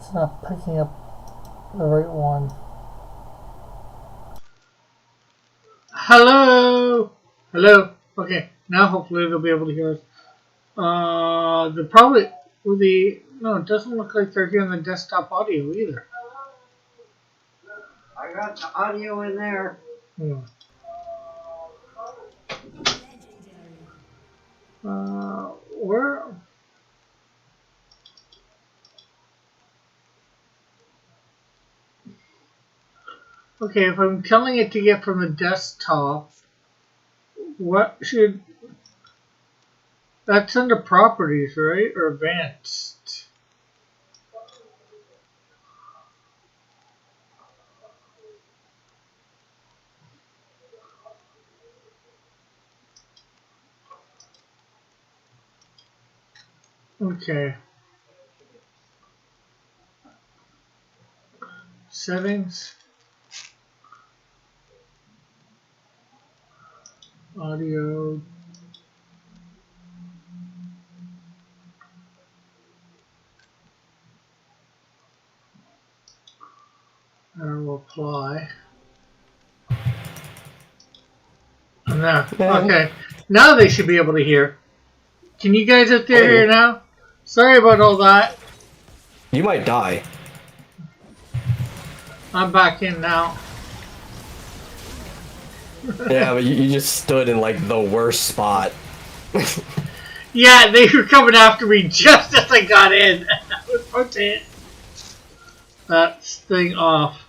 It's not picking up the right one. Hello? Hello? Okay, now hopefully they'll be able to hear us. They're probably, no, it doesn't look like they're hearing the desktop audio either. I got the audio in there. Hmm. Where? Okay, if I'm telling it to get from the desktop, what should... That's under properties, right? Or advanced? Okay. Settings. Audio. I will apply. And there. Okay. Now they should be able to hear. Can you guys out there hear now? Sorry about all that. You might die. I'm back in now. Yeah, but you just stood in like the worst spot. Yeah, they were coming after me just as I got in. I was about to hit that thing off.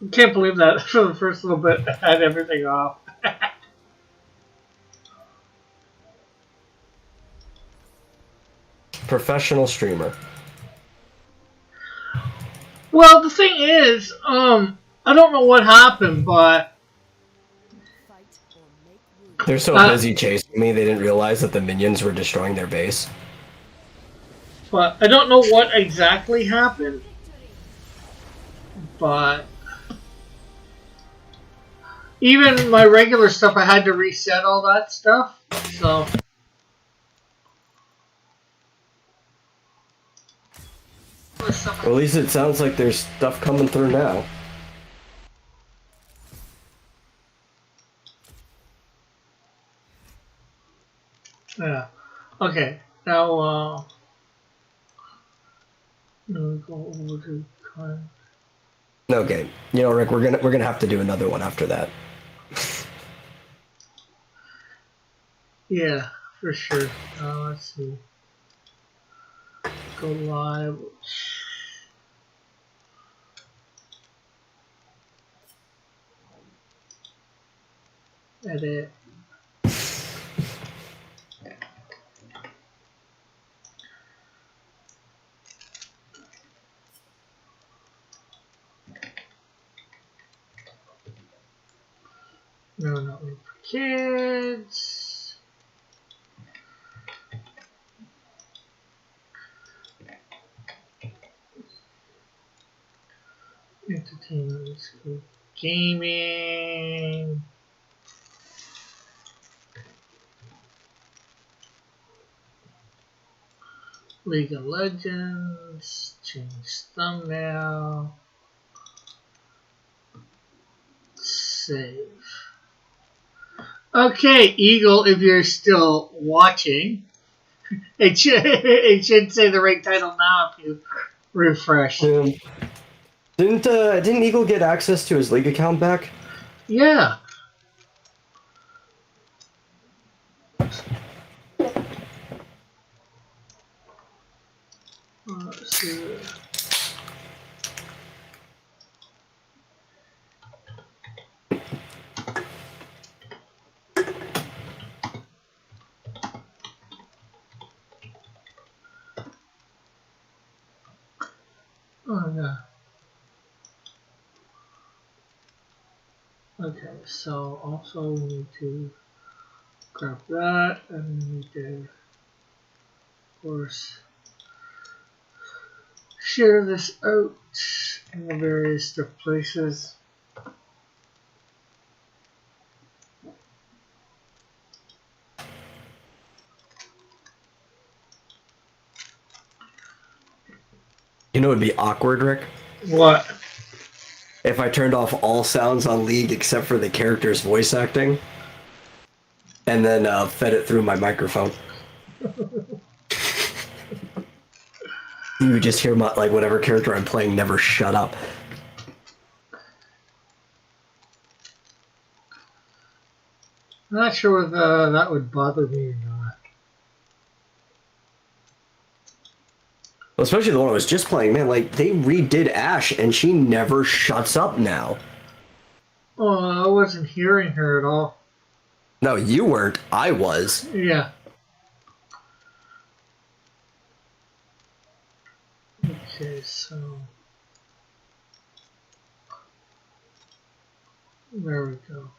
I can't believe that for the first little bit I had everything off. Professional streamer. Well, the thing is, I don't know what happened, but They're so busy chasing me, they didn't realize that the minions were destroying their base. But I don't know what exactly happened. But even my regular stuff, I had to reset all that stuff. So Well, at least it sounds like there's stuff coming through now. yeah. Okay. Now go over to Okay, you know, Rick, we're gonna have to do another one after that. yeah, for sure. Let's see. Go live. Edit. No, not for kids. Entertainment, school, gaming. League of Legends. Change thumbnail. Save. Okay, Eagle, if you're still watching, it should say the right title now if you refresh. Didn't Eagle get access to his League account back? Yeah. Let's see. Oh, no. Okay, so also we need to grab that, and we need to, of course, share this out in the various different places. You know, it would be awkward, Rick, What? if I turned off all sounds on League except for the character's voice acting, and then fed it through my microphone. You would just hear my, like, whatever character I'm playing never shut up. I'm not sure if that would bother me or not. Well, especially the one I was just playing, man, like, they redid Ash, and she never shuts up now. Oh, I wasn't hearing her at all. No, you weren't. I was. Yeah. Okay, so... There we go.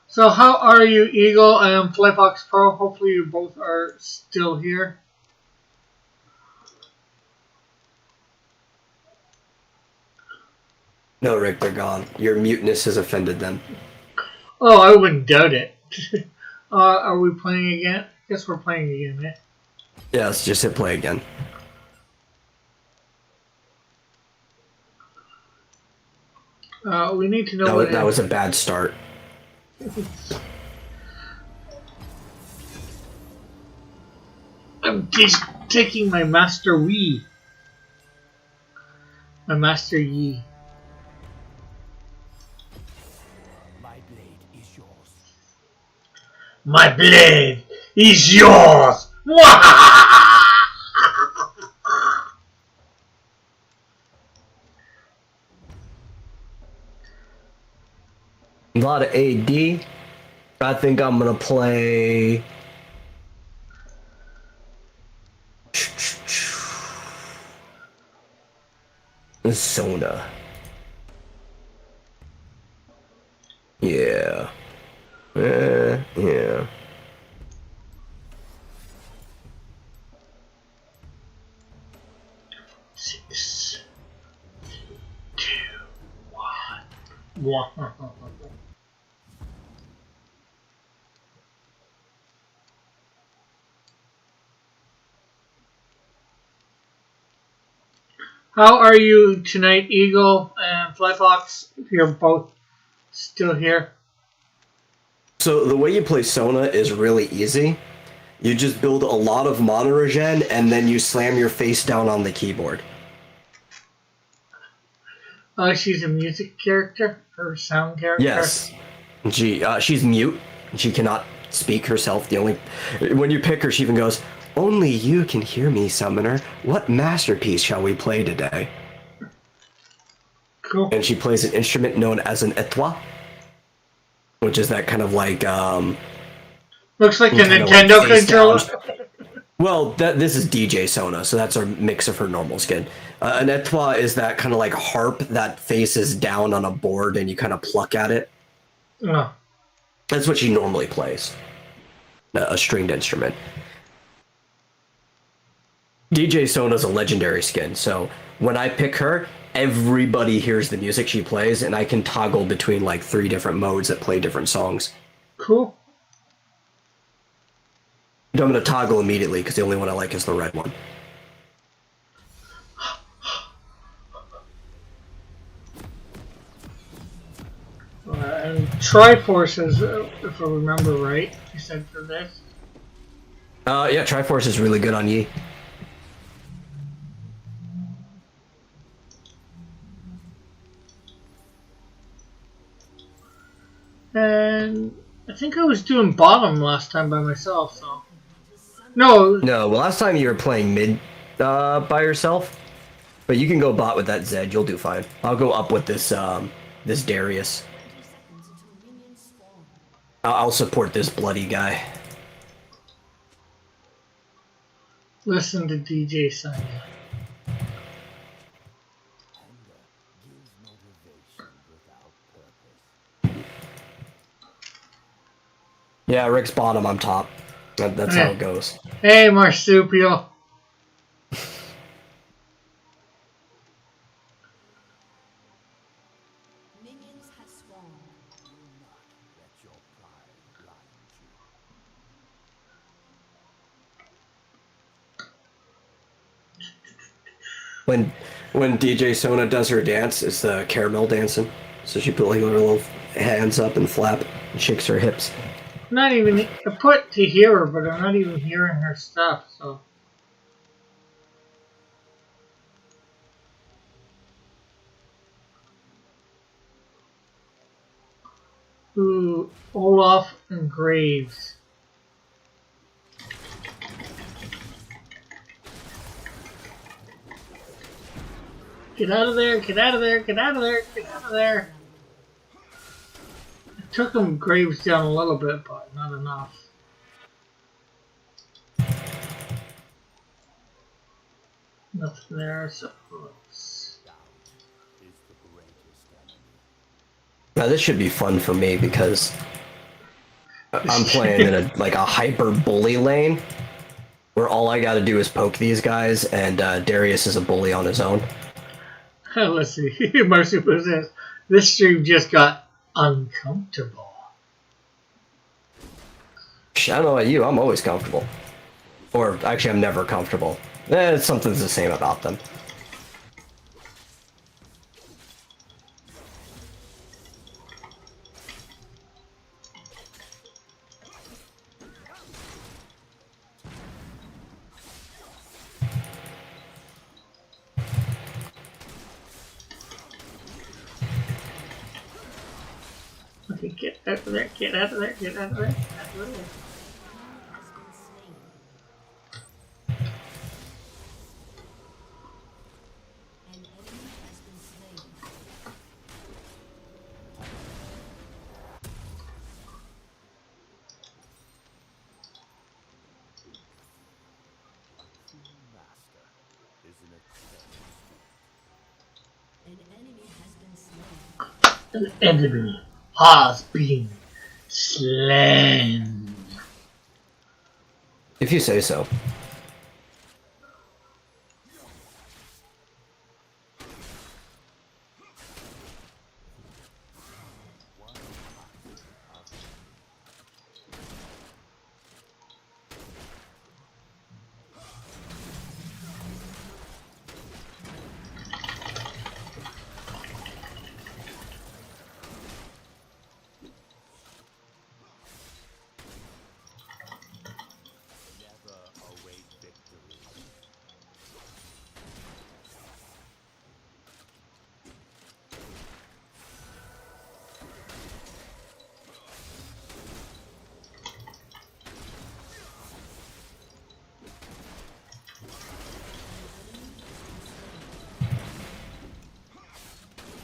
So how are you, Eagle and Flyfox Pro? Hopefully you both are still here. No, Rick, they're gone. Your muteness has offended them. Oh, I wouldn't doubt it. Are we playing again? I guess we're playing again, eh? Yes, just hit play again. We need to know what That was a bad start. I'm just taking my Master Wii. My Master Yi. My blade is yours. My blade is yours! A lot of AD. I think I'm gonna play... Zona. Yeah. Yeah. Six, two, one. How are you tonight, Eagle and Flyfox? If you're both still here. So the way you play Sona is really easy. You just build a lot of mana regen and then you slam your face down on the keyboard. She's a music character, or sound character. Yes. She's mute. She cannot speak herself. When you pick her, she even goes, "Only you can hear me, Summoner. What masterpiece shall we play today?" Cool. And she plays an instrument known as an etwa, which is that kind of like Looks like a kind of Nintendo like face controller. down. Well, this is DJ Sona, so that's a mix of her normal skin. An etwa is that kind of like harp that faces down on a board and you kind of pluck at it. Oh, That's what she normally plays. A stringed instrument. DJ Sona's a legendary skin, so when I pick her, everybody hears the music she plays, and I can toggle between like 3 different modes that play different songs. cool. I'm going to toggle immediately because the only one I like is the red one. And Triforce is, if I remember right, you said for this. Yeah, Triforce is really good on Yi. And I think I was doing bottom last time by myself, so. No, No, well, last time you were playing mid by yourself, but you can go bot with that Zed. You'll do fine. I'll go up with this this Darius. I'll support this bloody guy. listen to DJ Sonya. Gives motivation without purpose. Yeah, Rick's bottom, I'm top. That's how it goes. Hey, Marsupial. Minions have spawned. Do not let your pride blind you. When DJ Sona does her dance, it's the caramel dancing. So she put like her little hands up and flap and shakes her hips. Not even I put to hear her, but I'm not even hearing her stuff. So. Ooh, Olaf and Graves. Get out of there, get out of there, get out of there, get out of there. It took him Graves down a little bit, but not enough. Nothing there, so let's... Is the greatest enemy. Now this should be fun for me because I'm playing in a hyper bully lane where all I gotta do is poke these guys, and Darius is a bully on his own. Let's see. Mercy says this stream just got uncomfortable. I don't know about you, I'm always comfortable. Or actually, I'm never comfortable. Something's the same about them. Okay, get out of there, get out of there, get out of there, get out of there. Master is an exception. An enemy has been slain. An enemy has been slain. If you say so. Never await victory.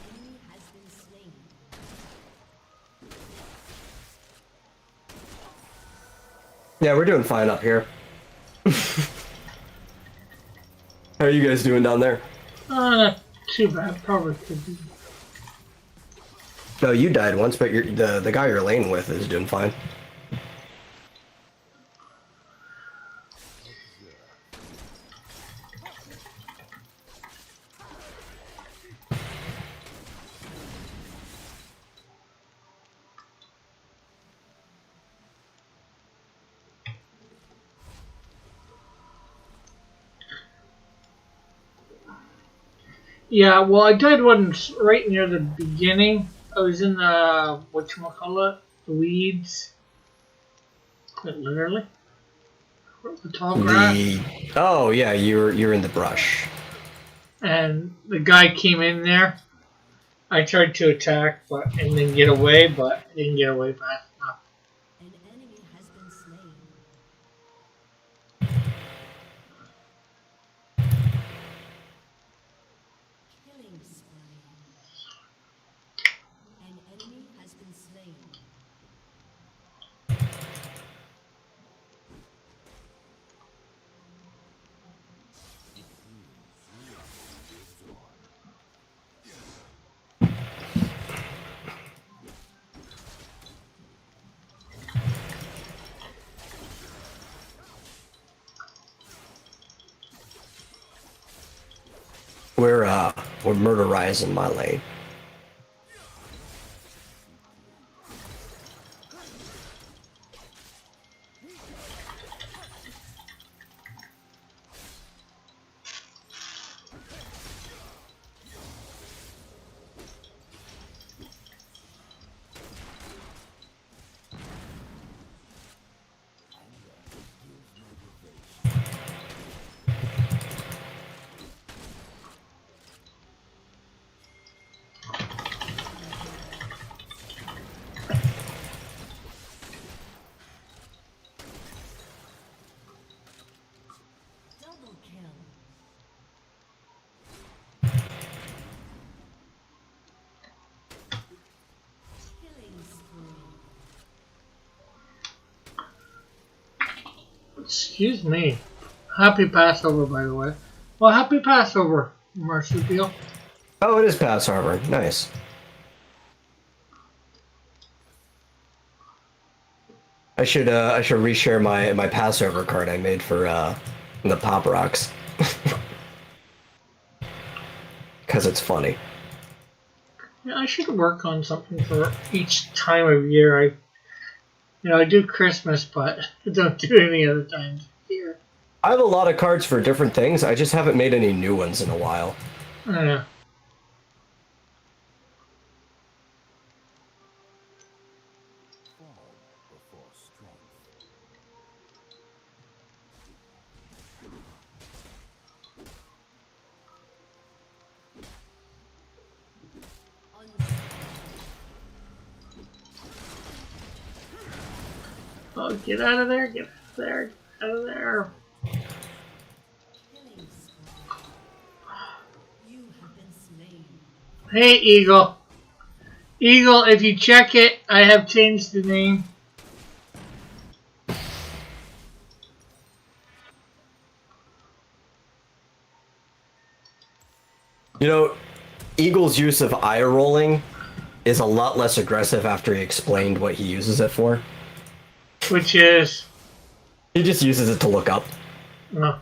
Enemy has been slain. Yeah, we're doing fine up here. How are you guys doing down there? Not too bad, probably could be. No, you died once, but the guy you're laying with is doing fine. Yeah, well, I died once right near the beginning. I was in the, whatchamacallit, the weeds. Quite literally. The tall grass. Oh yeah, you're in the brush. And the guy came in there. I tried to attack, and then get away, but I didn't get away fast enough. An enemy has been slain. Killing spree. An enemy has been slain. We're murderizing my lane. Excuse me. Happy Passover, by the way. Well, happy Passover, Marsupial. Oh, it is Pass Harbor. Nice. I should reshare my Passover card I made for the Pop Rocks. Because it's funny. Yeah, I should work on something for each time of year. I do Christmas, but I don't do any other times of year. I have a lot of cards for different things. I just haven't made any new ones in a while. Yeah. Fall before strength. Oh, get out of there! Get out of there! Get out of there! Killing spree. You have been slain. Hey, Eagle. Eagle, if you check it, I have changed the name. You know, Eagle's use of eye rolling is a lot less aggressive after he explained what he uses it for. Which is... He just uses it to look up. No.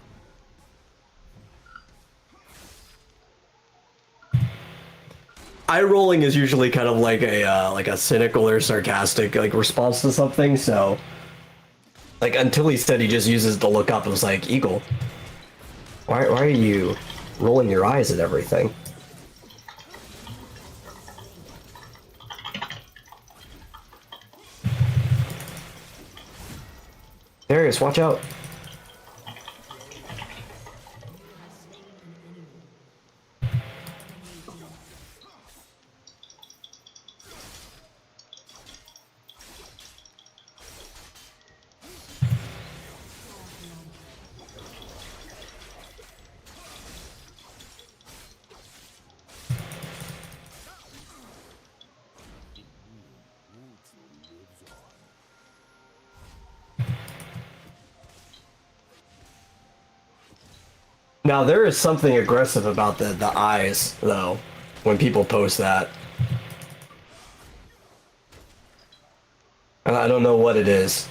Eye rolling is usually kind of like a cynical or sarcastic like response to something. So, like until he said he just uses it to look up, it was like, Eagle, why are you rolling your eyes at everything? Darius, watch out. Now there is something aggressive about the eyes, though, when people post that. And I don't know what it is.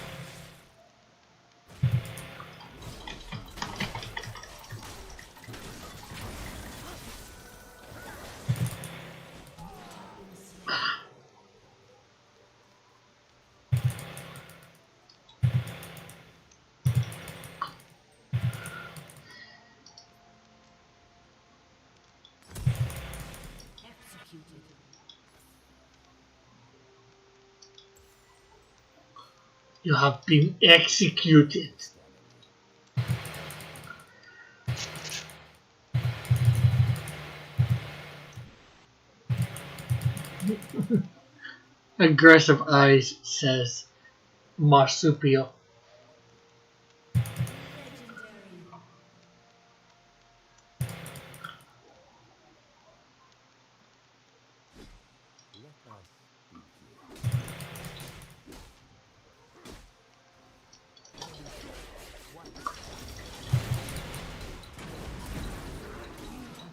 Executed. You have been executed. Aggressive eyes, says Marsupial. Legendary.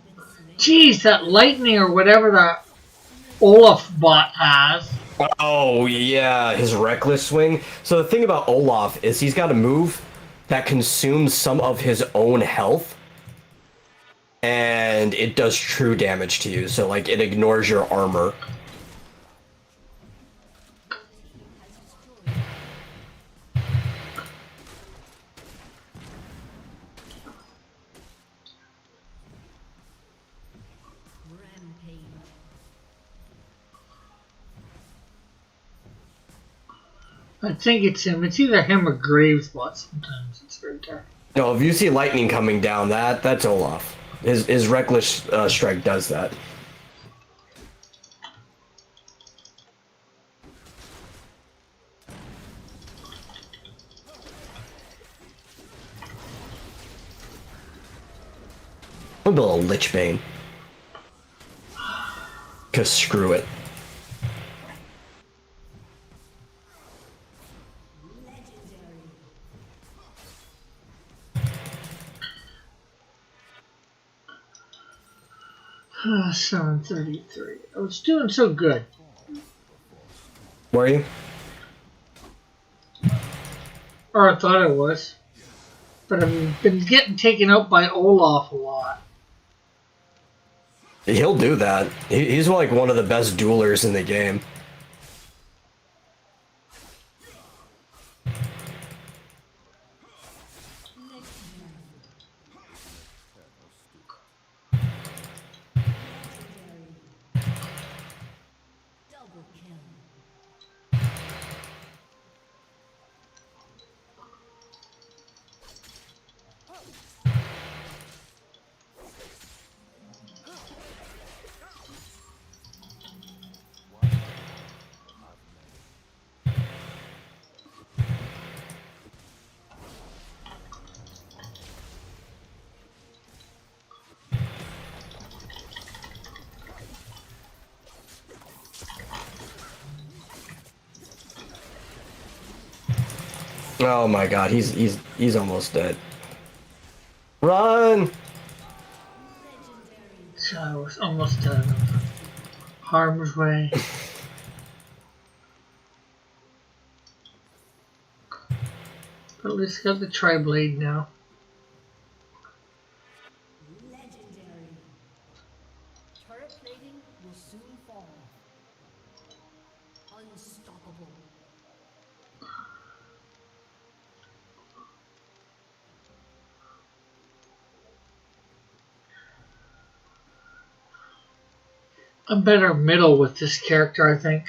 Let us begin. Jeez, that lightning or whatever that Olaf bot has. Oh, yeah, his reckless swing. So the thing about Olaf is he's got a move that consumes some of his own health. And it does true damage to you. So, like, it ignores your armor. Rampage. I think it's him. It's either him or Graves bot sometimes. It's right there. No, if you see lightning coming down, that's Olaf. His reckless strike does that. I'm gonna build a Lichbane. Cause screw it. 733. I was doing so good. Were you? Or I thought I was. But I've been getting taken out by Olaf a lot. He'll do that. He's like one of the best duelers in the game. Double kill. Oh my god, he's almost dead. Run! So I was almost done. Harm's way. But at least got the tri-blade now. Legendary. Turret plating will soon fall. Unstoppable. I'm better middle with this character, I think.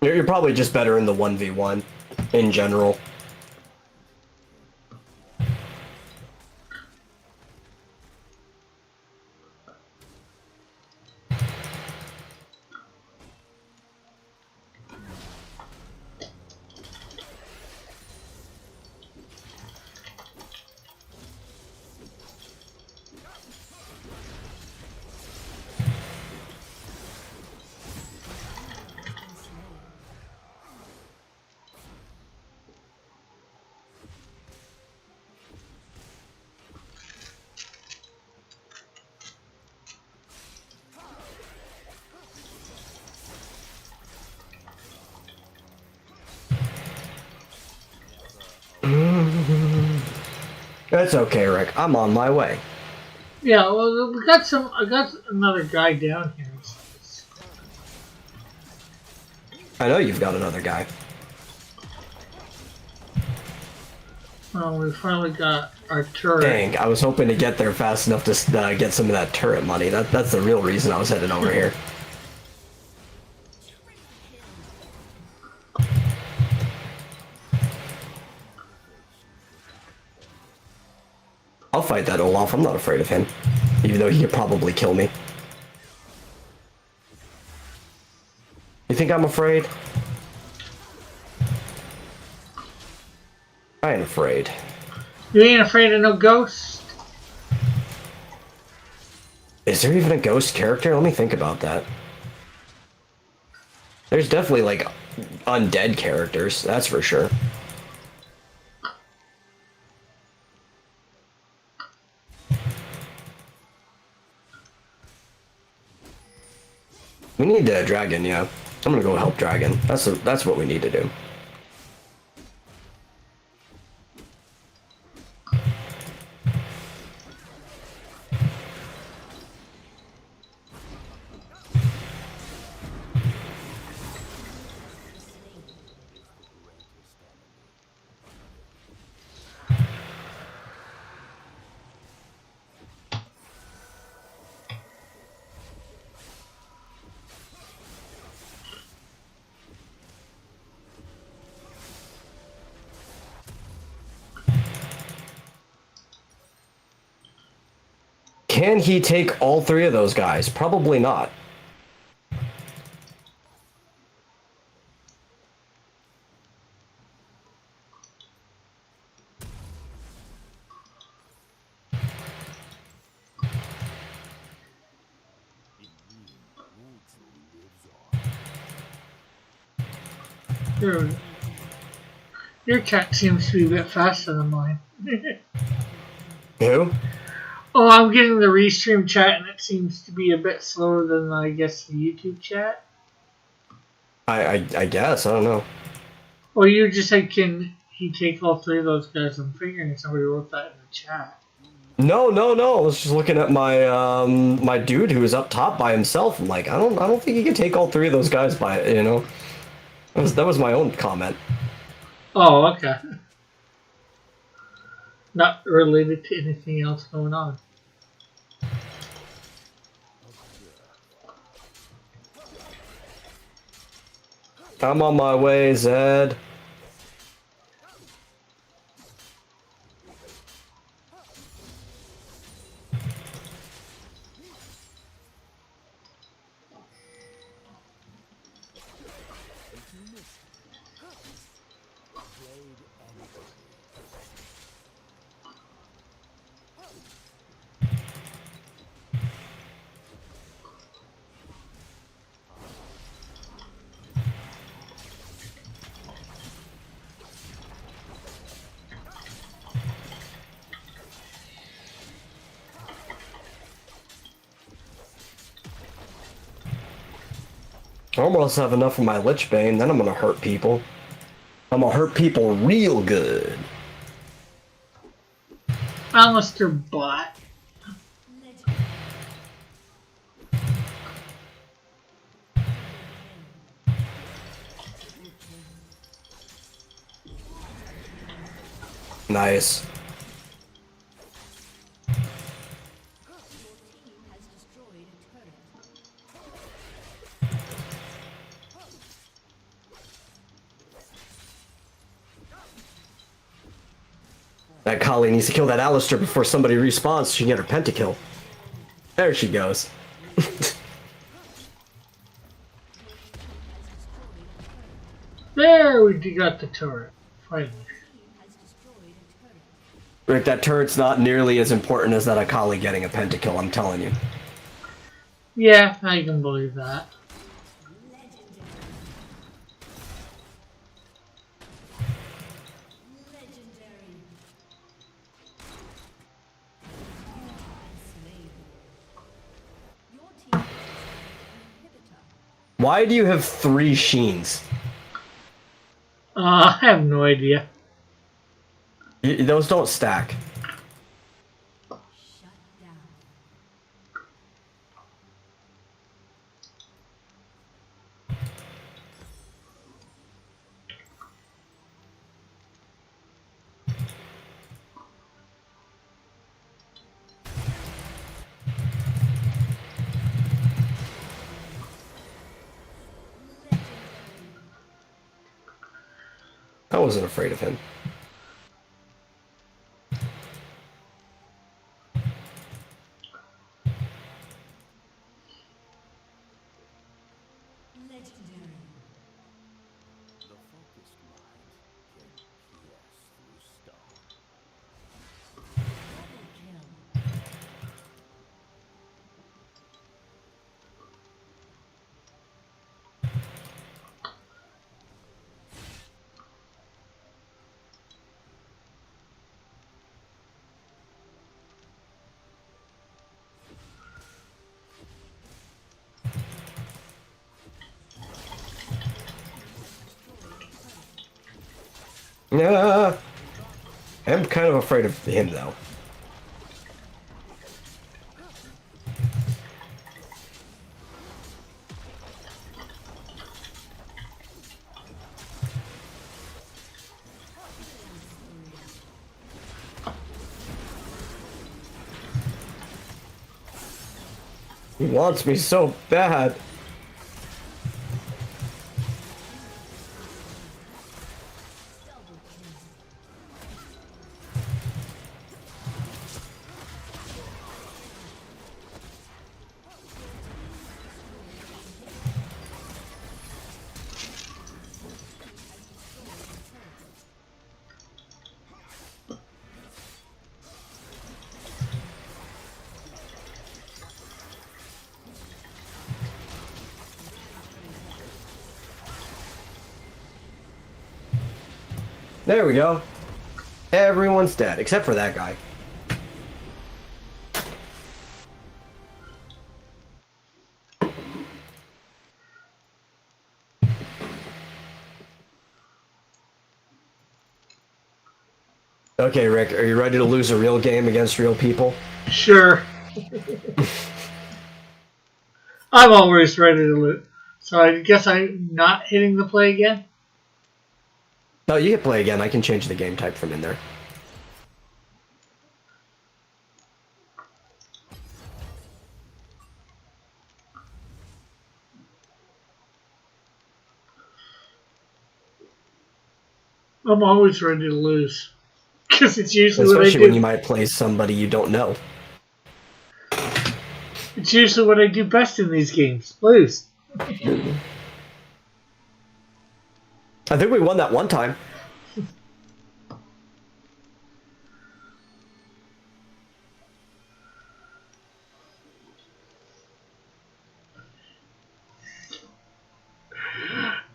You're probably just better in the 1v1 in general. That's okay, Rick. I'm on my way. Yeah, well, we got some. I got another guy down here. I know you've got another guy. Well, we finally got our turret. Dang, I was hoping to get there fast enough to get some of that turret money. That's the real reason I was heading over here. I'll fight that Olaf. I'm not afraid of him. Even though he could probably kill me. You think I'm afraid? I ain't afraid. You ain't afraid of no ghosts? Is there even a ghost character? Let me think about that. There's definitely, like, undead characters. That's for sure. We need a dragon, yeah. I'm gonna go help dragon. That's what we need to do. Can he take all three of those guys? Probably not. Your cat seems to be a bit faster than mine. Who? Oh, I'm getting the restream chat, and it seems to be a bit slower than I guess the YouTube chat. I guess. I don't know. Well, you just said, can he take all three of those guys? I'm figuring somebody wrote that in the chat. No. I was just looking at my my dude who was up top by himself. I'm like, I don't think he can take all three of those guys by, you know. That was my own comment. Oh, okay. Not related to anything else going on. I'm on my way, Zed. I almost have enough of my Lich Bane, then I'm gonna hurt people. I'm gonna hurt people real good. Alistair bot. Nice. That Kali needs to kill that Alistair before somebody respawns so she can get her pentakill. There she goes. There we got the turret. Finally. Rick, that turret's not nearly as important as that Akali getting a pentakill, I'm telling you. Yeah, I can believe that. Why do you have 3 Sheens? I have no idea. Those don't stack. Shut down. I wasn't afraid of him. Legendary. The focused mind can pierce through stone. Double kill. Yeah, I'm kind of afraid of him though. He wants me so bad. There we go. Everyone's dead, except for that guy. Okay, Rick, are you ready to lose a real game against real people? Sure. I'm always ready to loot. So I guess I'm not hitting the play again? No, you can play again. I can change the game type from in there. I'm always ready to lose. Because it's usually what I Especially do. when you might play somebody you don't know. It's usually what I do best in these games. Lose. I think we won that one time.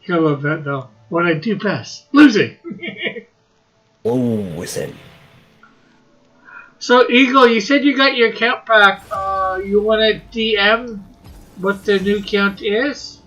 I love that though. What I do best. Losing. Listen. So Eagle, you said you got your count back. You want to DM what the new count is?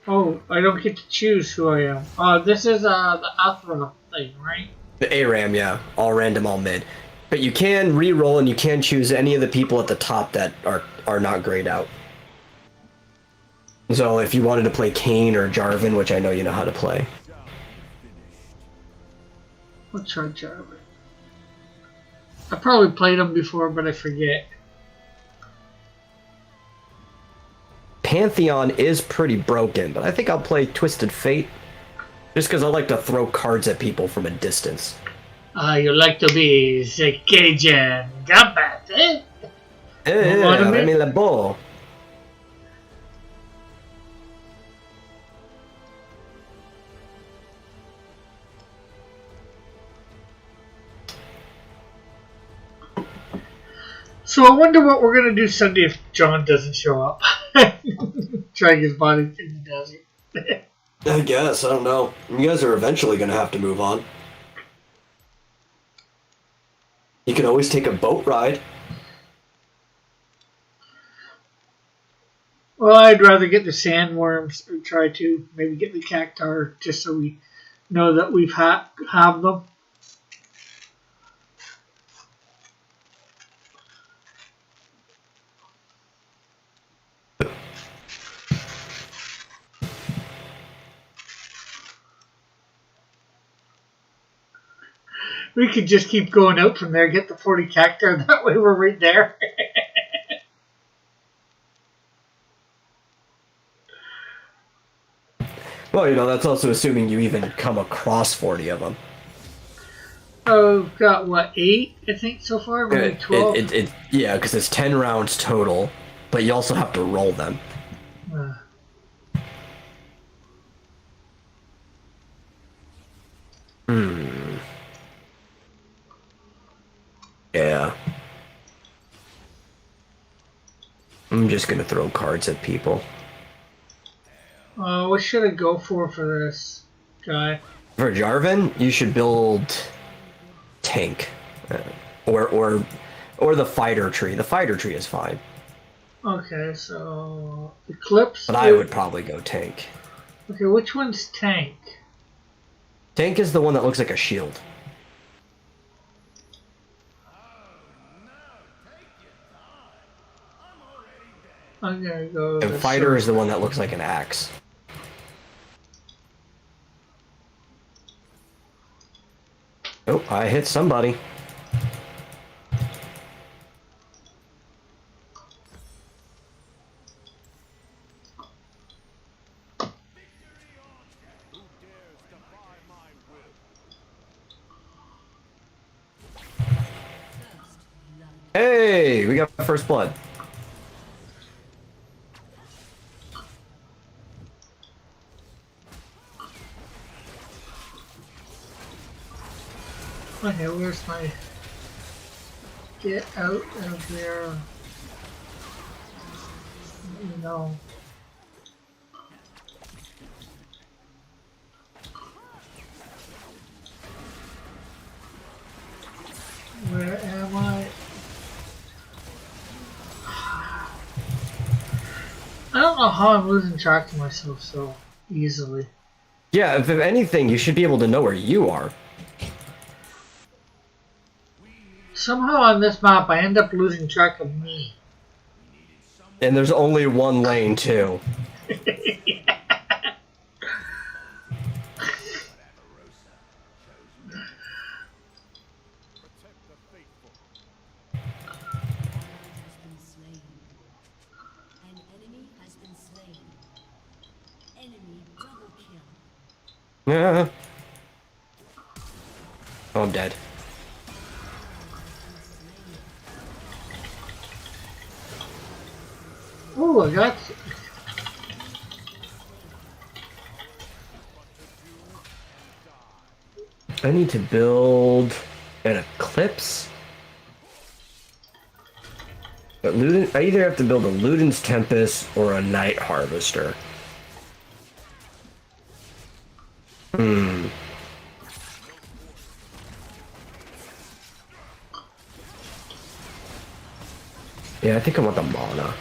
Oh, I don't get to choose who I am. This is the Athra thing, right? The ARAM, yeah. All random, all mid. But you can re-roll and you can choose any of the people at the top that are not grayed out. So if you wanted to play Kane or Jarvan, which I know you know how to play. What's our Jarvan? I probably played them before, but I forget. Pantheon is pretty broken, but I think I'll play Twisted Fate. Just because I like to throw cards at people from a distance. You like to be the Cajun combat, eh? Remy LeBeau. So I wonder what we're gonna do Sunday if John doesn't show up. Drag his body through the desert. I guess, I don't know. You guys are eventually going to have to move on. You can always take a boat ride. Well, I'd rather get the sandworms or try to maybe get the cactar just so we know that we've have them. We could just keep going out from there, get the 40 cactar, that way we're right there. Well, you know, that's also assuming you even come across 40 of them. Oh, we've got, what, 8, I think, so far? Maybe 12? Yeah, because it's 10 rounds total, but you also have to roll them. Yeah. I'm just gonna throw cards at people. What should I go for this guy? For Jarvan, you should build tank, or the fighter tree. The fighter tree is fine, Okay, so Eclipse. but I would probably go tank. Okay, which one's tank? Tank is the one that looks like a shield. I'm gonna go. And fighter is the one that looks like an axe. Oh, I hit somebody. Hey, we got first blood. Okay, where's my get out of there? You know. Where am I? I don't know how I'm losing track of myself so easily. Yeah, if anything, you should be able to know where you are. Somehow on this map, I end up losing track of me. And there's only one lane, too. Protect the faithful. has been slain. An enemy has been slain. Enemy double kill. Yeah. Oh, I'm dead. Ooh, I got. I need to build an Eclipse. But Luden, I either have to build a Luden's Tempest or a Night Harvester. Yeah, I think I want the mana.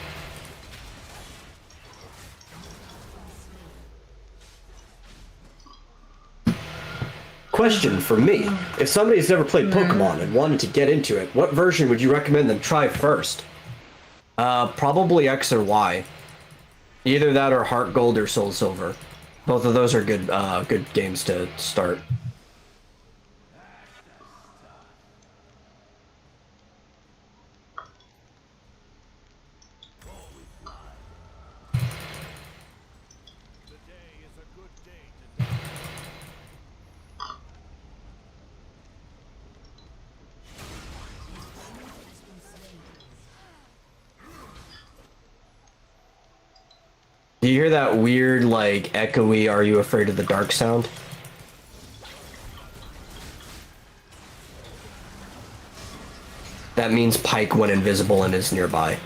Question for me. If somebody's never played Pokemon and wanted to get into it, what version would you recommend them try first? Probably X or Y. Either that or Heart Gold or Soul Silver. Both of those are good games to start. Today is a good day to die. Has been slain. Do you hear that weird, like, echoey, "Are you afraid of the dark" sound? That means Pike went invisible and is nearby.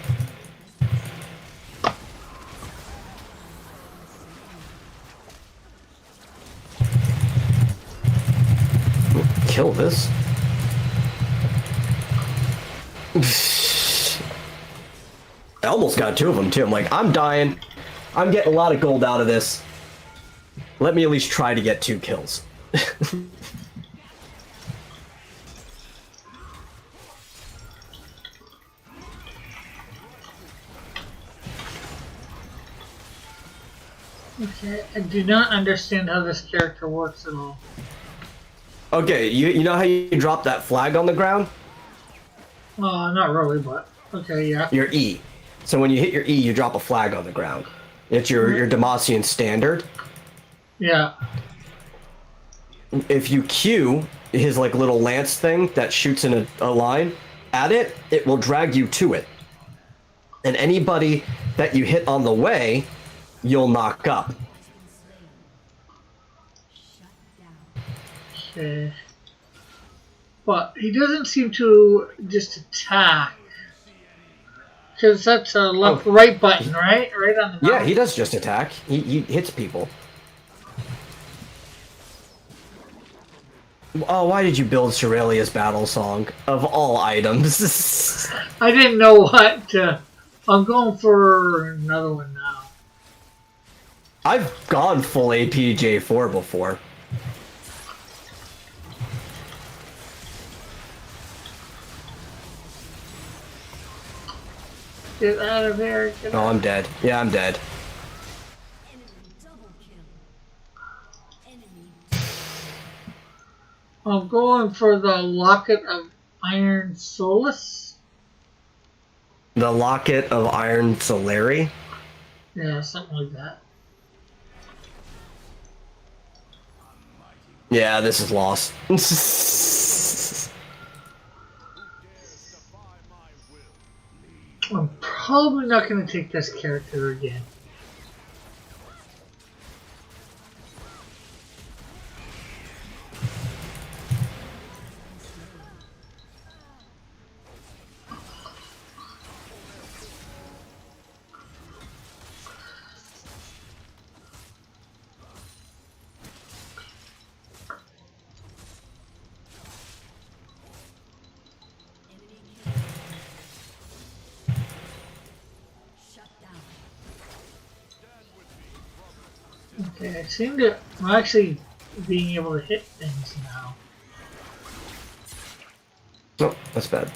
Kill this. I almost got two of them too. I'm like, I'm dying. I'm getting a lot of gold out of this. Let me at least try to get 2 kills. Okay, I do not understand how this character works at all. Okay, you know how you drop that flag on the ground? Not really, but okay, yeah. Your E. So when you hit your E, you drop a flag on the ground. It's your Demacian standard. Yeah. If you Q his like little lance thing that shoots in a line at it, it will drag you to it. And anybody that you hit on the way, you'll knock up. Shut down. Okay. But he doesn't seem to just attack. Because that's a left right button, right? Right on the mouse. Yeah, he does just attack. He hits people. Oh, why did you build Shirelia's battle song? Of all items. I didn't know what. I'm going for another one now. I've gone full APJ4 before. Get out of there. Get Oh, out. I'm dead. Yeah, I'm dead. Enemy double kill. Enemy I'm going for the Locket of Iron Solace. The Locket of Iron Solari. Yeah, something like that. Yeah, this is lost. I'm probably not going to take this character again. enemy kill. Shut down. Okay, I seem to. I'm actually being able to hit things now. Oh, that's bad.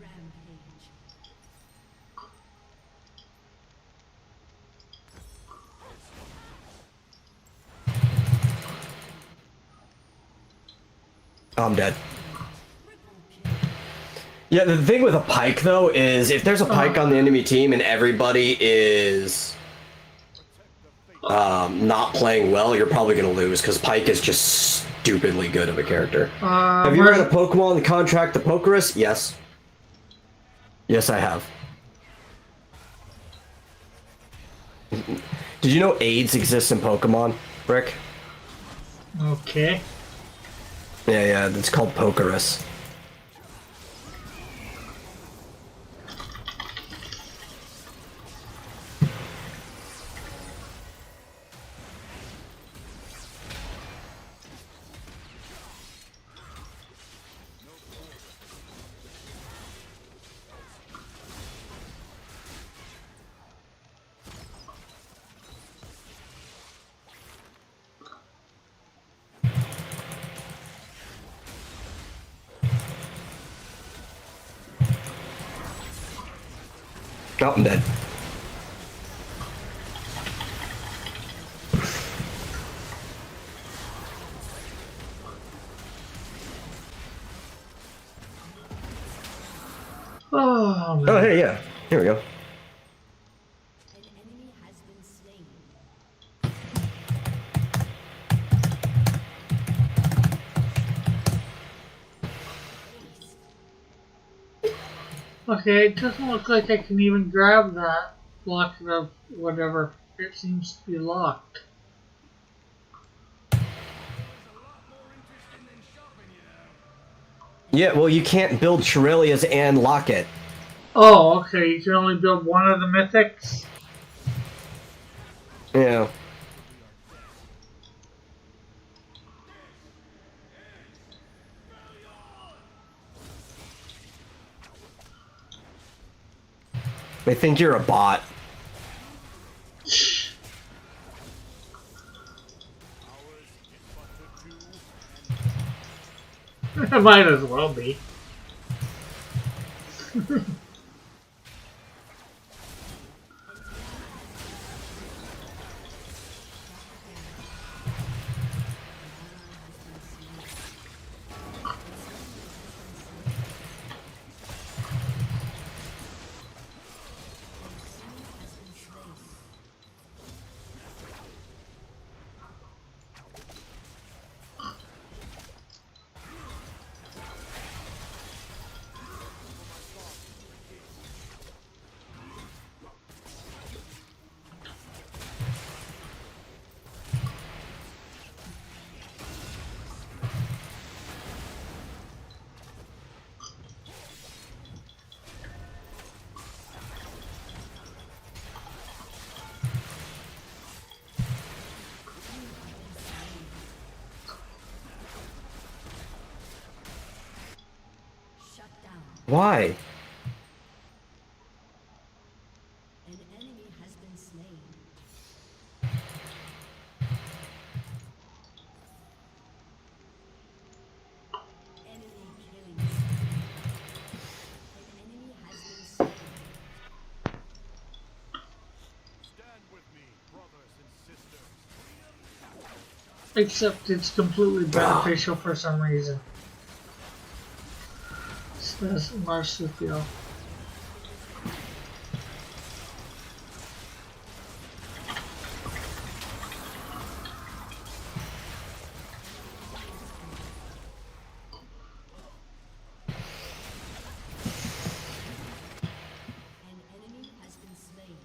Rampage. Oh, I'm dead. Yeah, the thing with a pike though is if there's a pike on the enemy team and everybody is not playing well, you're probably gonna lose because pike is just stupidly good of a character. Have you read a Pokemon Contract the Pokerus? Yes. Yes, I have. Did you know AIDS exists in Pokemon, Rick? Okay. Yeah, it's called Pokerus. Oh, I'm dead. Oh, man. Oh, hey, yeah. Here we go. An enemy has been slain. Okay, it doesn't look like I can even grab that block of whatever. It seems to be locked. Yeah, well, you can't build Shurelias and lock it. Oh, okay. You can only build one of the mythics. Yeah. They think you're a bot. It might as well be. Shut down. Why? An enemy has been slain. Enemy killing spree. An enemy has been slain. Stand with me, brothers and sisters. Except it's completely beneficial for some reason. Says Marsupial. An enemy has been slain.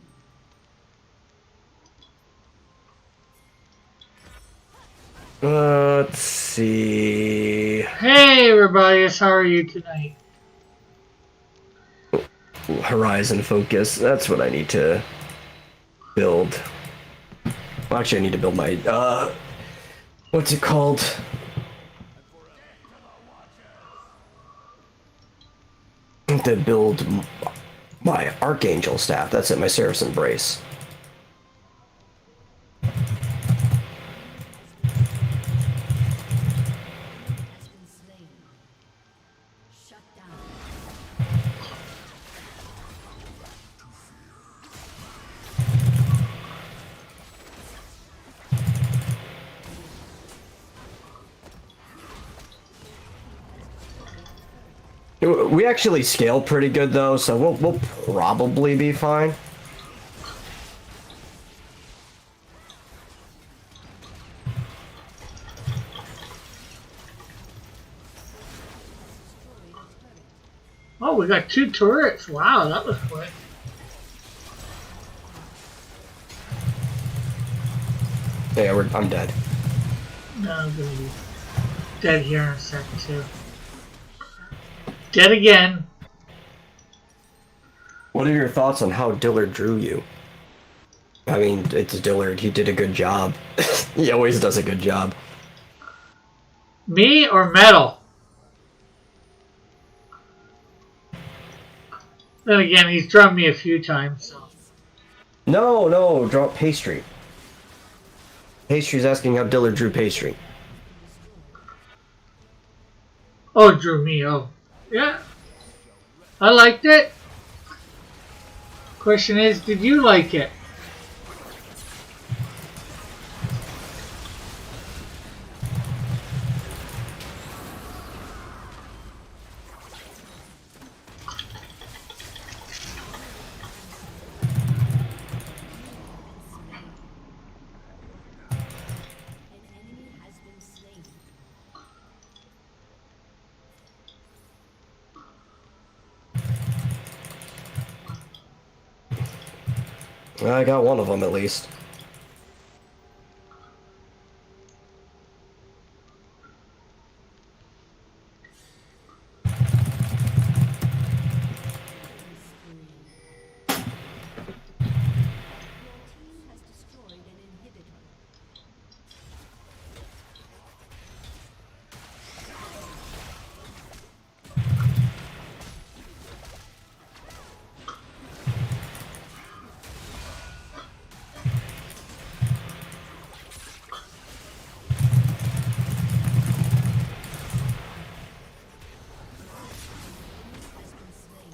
Let's see. Hey everybody, how are you tonight? Horizon focus. That's what I need to build. Well, actually, I need to build my, what's it called? I need to build my Archangel staff. That's it, my Seraph's Embrace. Has been slain. Shut down. We actually scale pretty good though, so we'll probably be fine. Oh, we got 2 turrets. Wow, that was quick. Yeah, I'm dead. No, I'm gonna be dead here in a second too. Dead again. What are your thoughts on how Dillard drew you? I mean, it's Dillard. He did a good job. He always does a good job. Me or metal? Then again, he's drawn me a few times, so. No, draw Pastry. Pastry's asking how Dillard drew Pastry. Oh, drew me. Oh, yeah. I liked it. Question is, did you like it? An enemy has been slain. I got one of them at least. Your team has destroyed an inhibitor. Has been slain.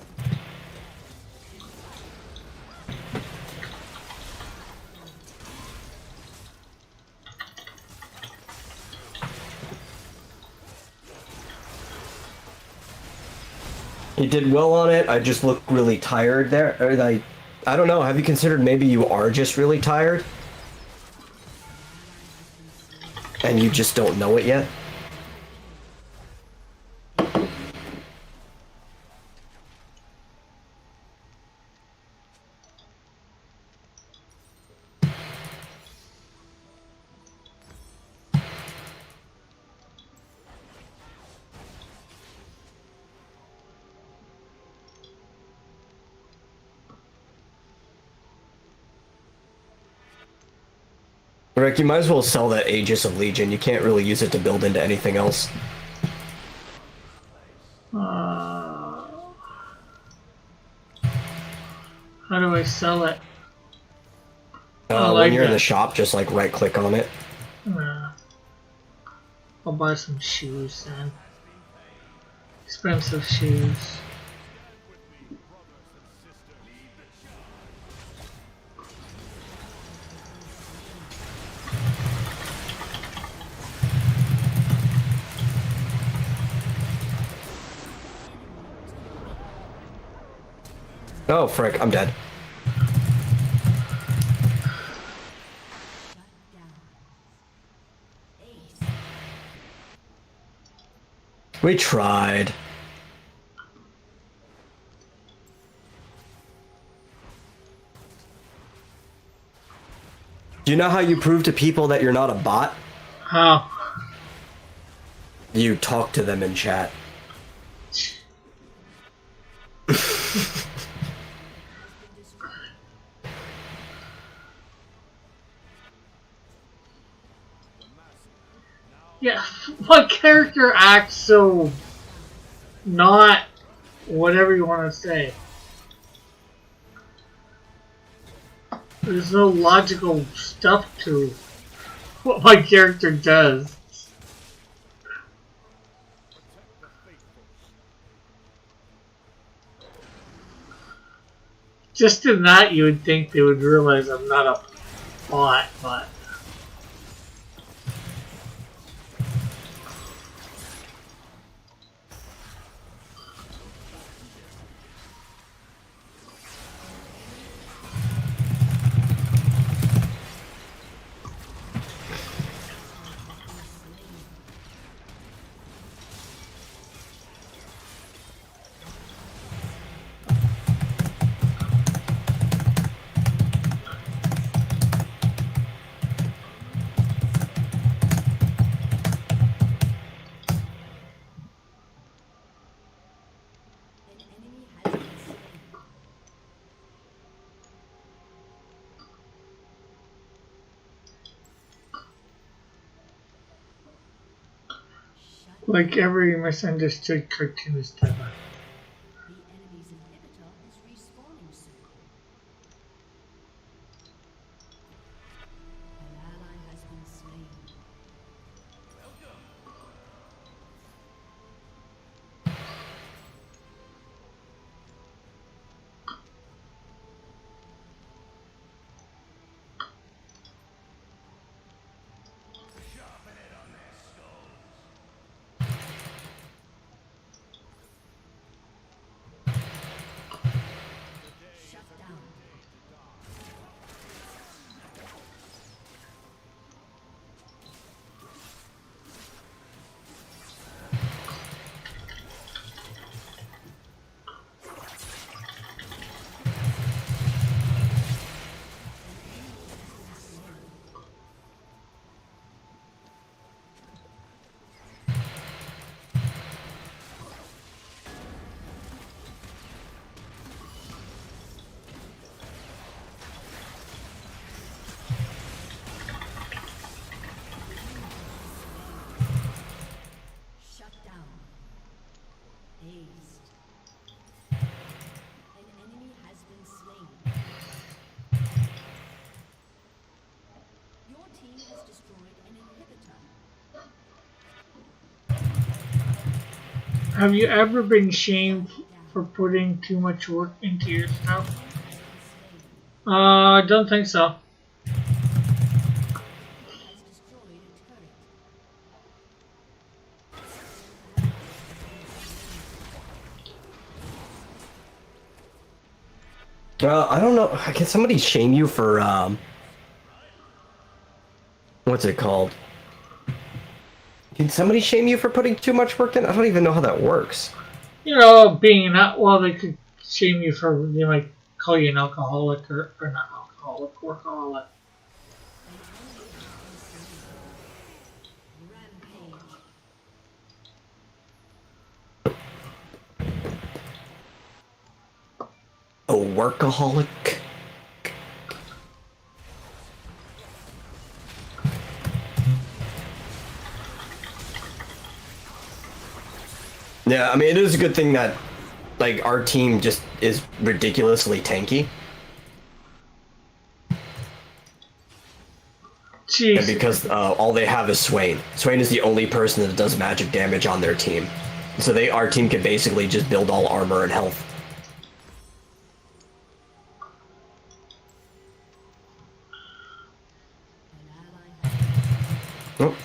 You did well on it. I just look really tired there. Or I don't know. Have you considered maybe you are just really tired? And you just don't know it yet? Rick, you might as well sell that Aegis of Legion. You can't really use it to build into anything else. How do I sell it? I like When you're in that. the shop, just like right click on it. I'll buy some shoes then. Expensive shoes. Oh, frick, I'm dead. Shut down. Ace. We tried. Do you know how you prove to people that you're not a bot? How? You talk to them in chat. Yeah, my character acts so not whatever you want to say. There's no logical stuff to what my character does. Protect the faithful. Just in that, you would think they would realize I'm not a bot, but An enemy has been slain. Shut like every misunderstood cartoonist ever. The enemy's inhibitor is respawning soon. An ally has been slain. Shut down. Shut down. Aced. An enemy has been slain. Your team has destroyed an inhibitor. Have you ever been shamed for putting too much work into your stuff? I don't think so. Has destroyed a turret. I don't know. Can somebody shame you for what's it called? Can somebody shame you for putting too much work in? I don't even know how that works. You know, being not well, they could shame you for like call you an alcoholic or not alcoholic, workaholic. Rampage. A workaholic? Yeah, I mean, it is a good thing that, like, our team just is ridiculously tanky. And Jeez. because all they have is Swain. Swain is the only person that does magic damage on their team. So our team can basically just build all armor and health. An ally has Oh.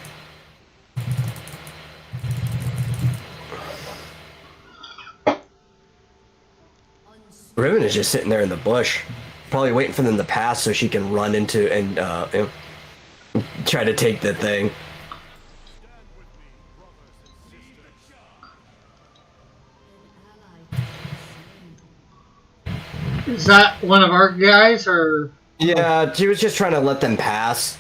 Riven is just sitting there in the bush, probably waiting for them to pass so she can run into and try to take the thing. Stand with me, brothers and sisters. an ally has been slain. Is that one of our guys or? Yeah, she was just trying to let them pass.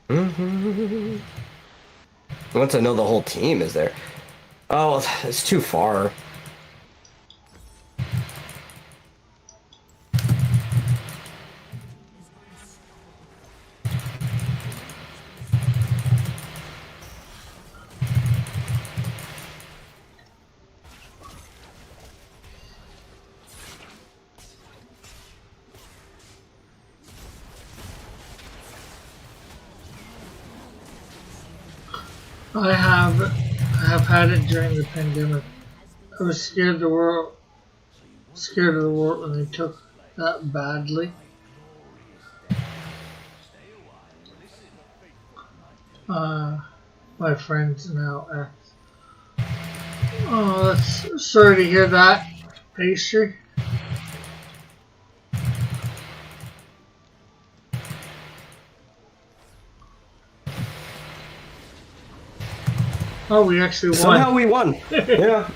Once I know the whole team is there. Oh, it's too far. I have had it during the pandemic. I was scared of the world when they took that badly. My friends now ex. Oh, that's sorry to hear that, pastry. Oh, we actually won. Somehow we won. Yeah.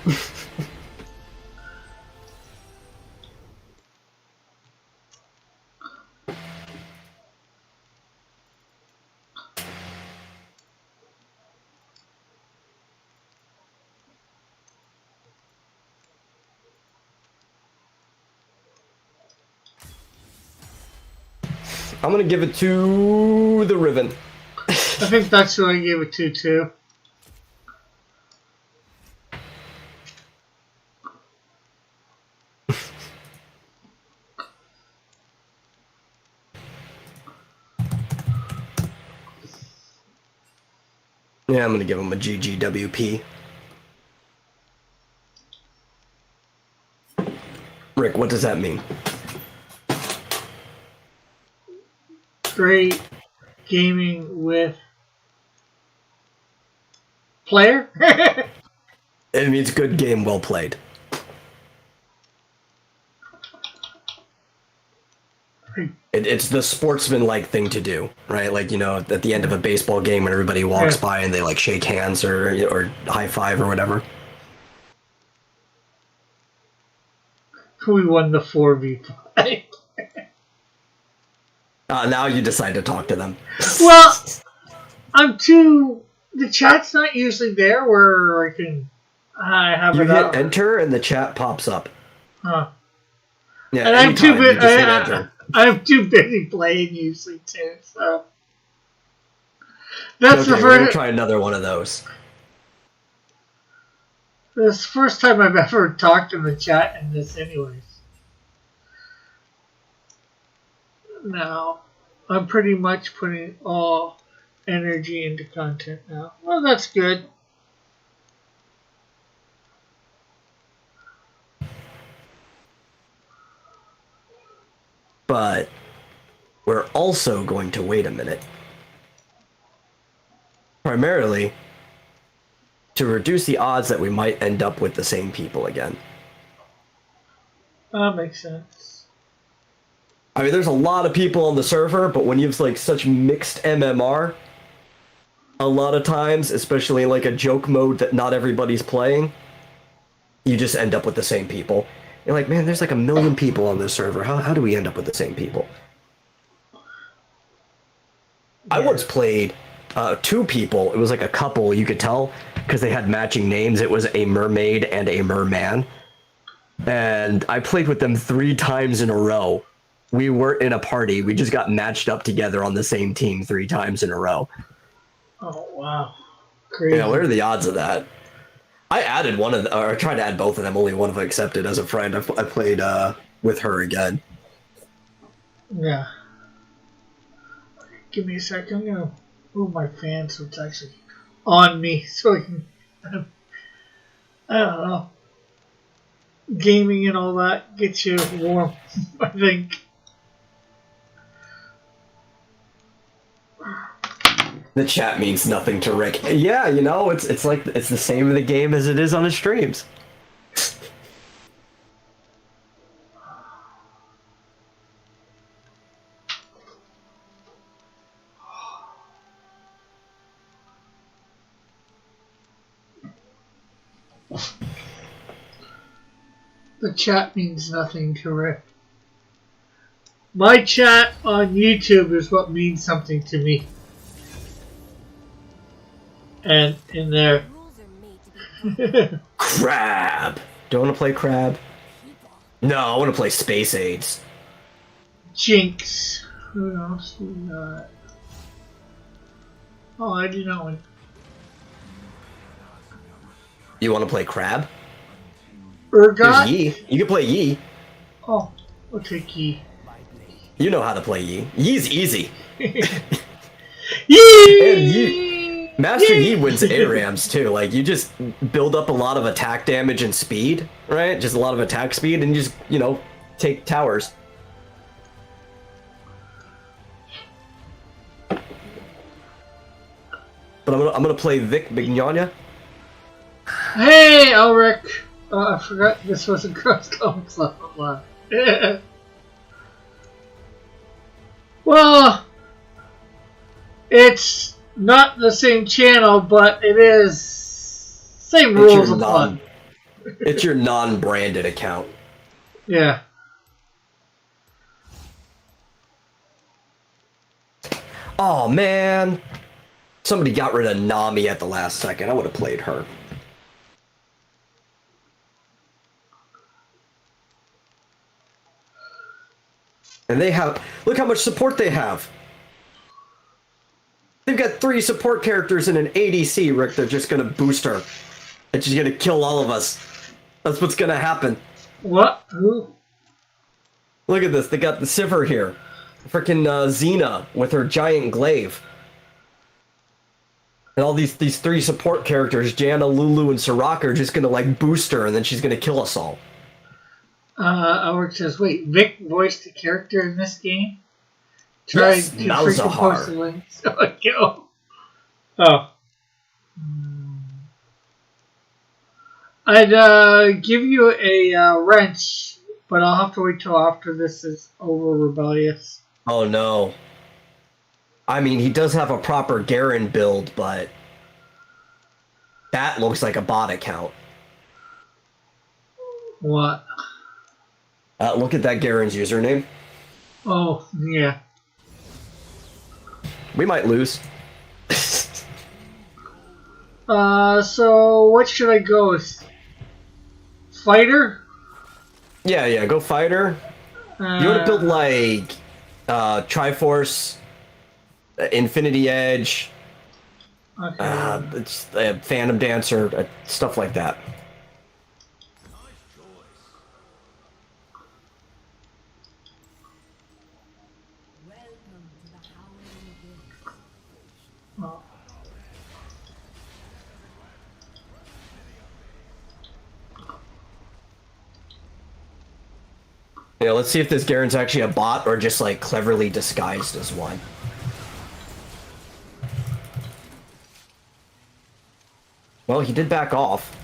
I'm gonna give it to the Riven. I think that's who I gave it to too. Yeah, I'm gonna give him a GGWP. Rick, what does that mean? Great gaming with player. It means good game, well played. It's the sportsman-like thing to do, right? Like, you know, at the end of a baseball game when everybody walks by and they like shake hands or high five or whatever. We won the 4v5. Now you decide to talk to them. Well, the chat's not usually there where I have You it hit up. enter and the chat pops up. Huh. Yeah, And I'm too anytime, you just hit busy. enter. I'm too busy playing usually too. So that's Okay, the we're gonna first. try another one of those. This is the first time I've ever talked in the chat in this, anyways. Now, I'm pretty much putting all energy into content now. Well, that's good. But we're also going to wait a minute. Primarily to reduce the odds that we might end up with the same people again. That makes sense. I mean, there's a lot of people on the server, but when you have like such mixed MMR, a lot of times, especially in like a joke mode that not everybody's playing, you just end up with the same people. You're like, man, there's like 1 million people on this server. How do we end up with the same people? I once played 2 people. It was like a couple, you could tell, because they had matching names. It was a mermaid and a merman. And I played with them 3 times in a row. We weren't in a party. We just got matched up together on the same team 3 times in a row. Oh, wow. Crazy. Yeah, what are the odds of that? I added one of them, or I tried to add both of them. Only one of them accepted as a friend. I played with her again. Yeah. Give me a second. I'm going to move my fan so it's actually on me so I can, I don't know. Gaming and all that gets you warm, I think. The chat means nothing to Rick. Yeah, you know, it's like it's the same in the game as it is on his streams. The chat means nothing to Rick. My chat on YouTube is what means something to me. And in there. Rules are made to be Crab. Do I want to play Crab? No, I want to play Space Aids. Jinx. Who else we got? Oh, I do not want. You want to play Crab? There's Urgot? Yi. You can play Yi. Oh, we'll take Yi. You know how to play Yi. Yi's easy. Yee! And Yi. Master Yi wins ARAMs too. Like, you just build up a lot of attack damage and speed, right? Just a lot of attack speed, and you just, you know, take towers. But I'm gonna play Vic Mignogna. Hey, Elric! Oh, I forgot this was a Cross Comics level. Well, it's not the same channel, but it is same rules apply. It's your non-branded account. Yeah. Oh man, somebody got rid of Nami at the last second. I would have played her. And they have, look how much support they have. They've got 3 support characters and an ADC, Rick. They're just gonna boost her. And she's gonna kill all of us. That's what's gonna happen. What? Who? Look at this. They got the Sivir here. Freaking Xena with her giant glaive. And all these 3 support characters, Janna, Lulu, and Soraka, are just gonna like boost her, and then she's gonna kill us all. Elric says, wait, Vic voiced a character in this game? Tried Yes, to freaking post the Malzahar. link. So I go. Oh. I'd give you a wrench, but I'll have to wait till after this is over, Rebellious. Oh no. I mean, he does have a proper Garen build, but that looks like a bot account. What? Look at that Garen's username. Oh, yeah. We might lose. So what should I go with? Fighter? Yeah, go fighter. You want to build like Triforce, Infinity Edge, Okay. it's, Phantom Dancer, stuff like that. welcome to the Howling Abyss. Oh. Yeah, let's see if this Garen's actually a bot or just like cleverly disguised as one. Well, he did back off.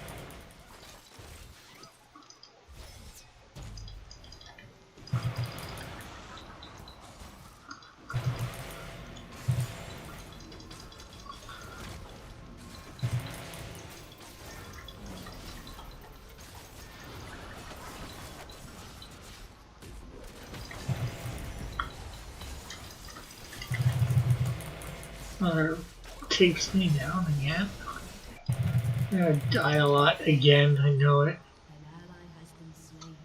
Takes me down again. I'm gonna die a lot again, I know it. An ally has been slain.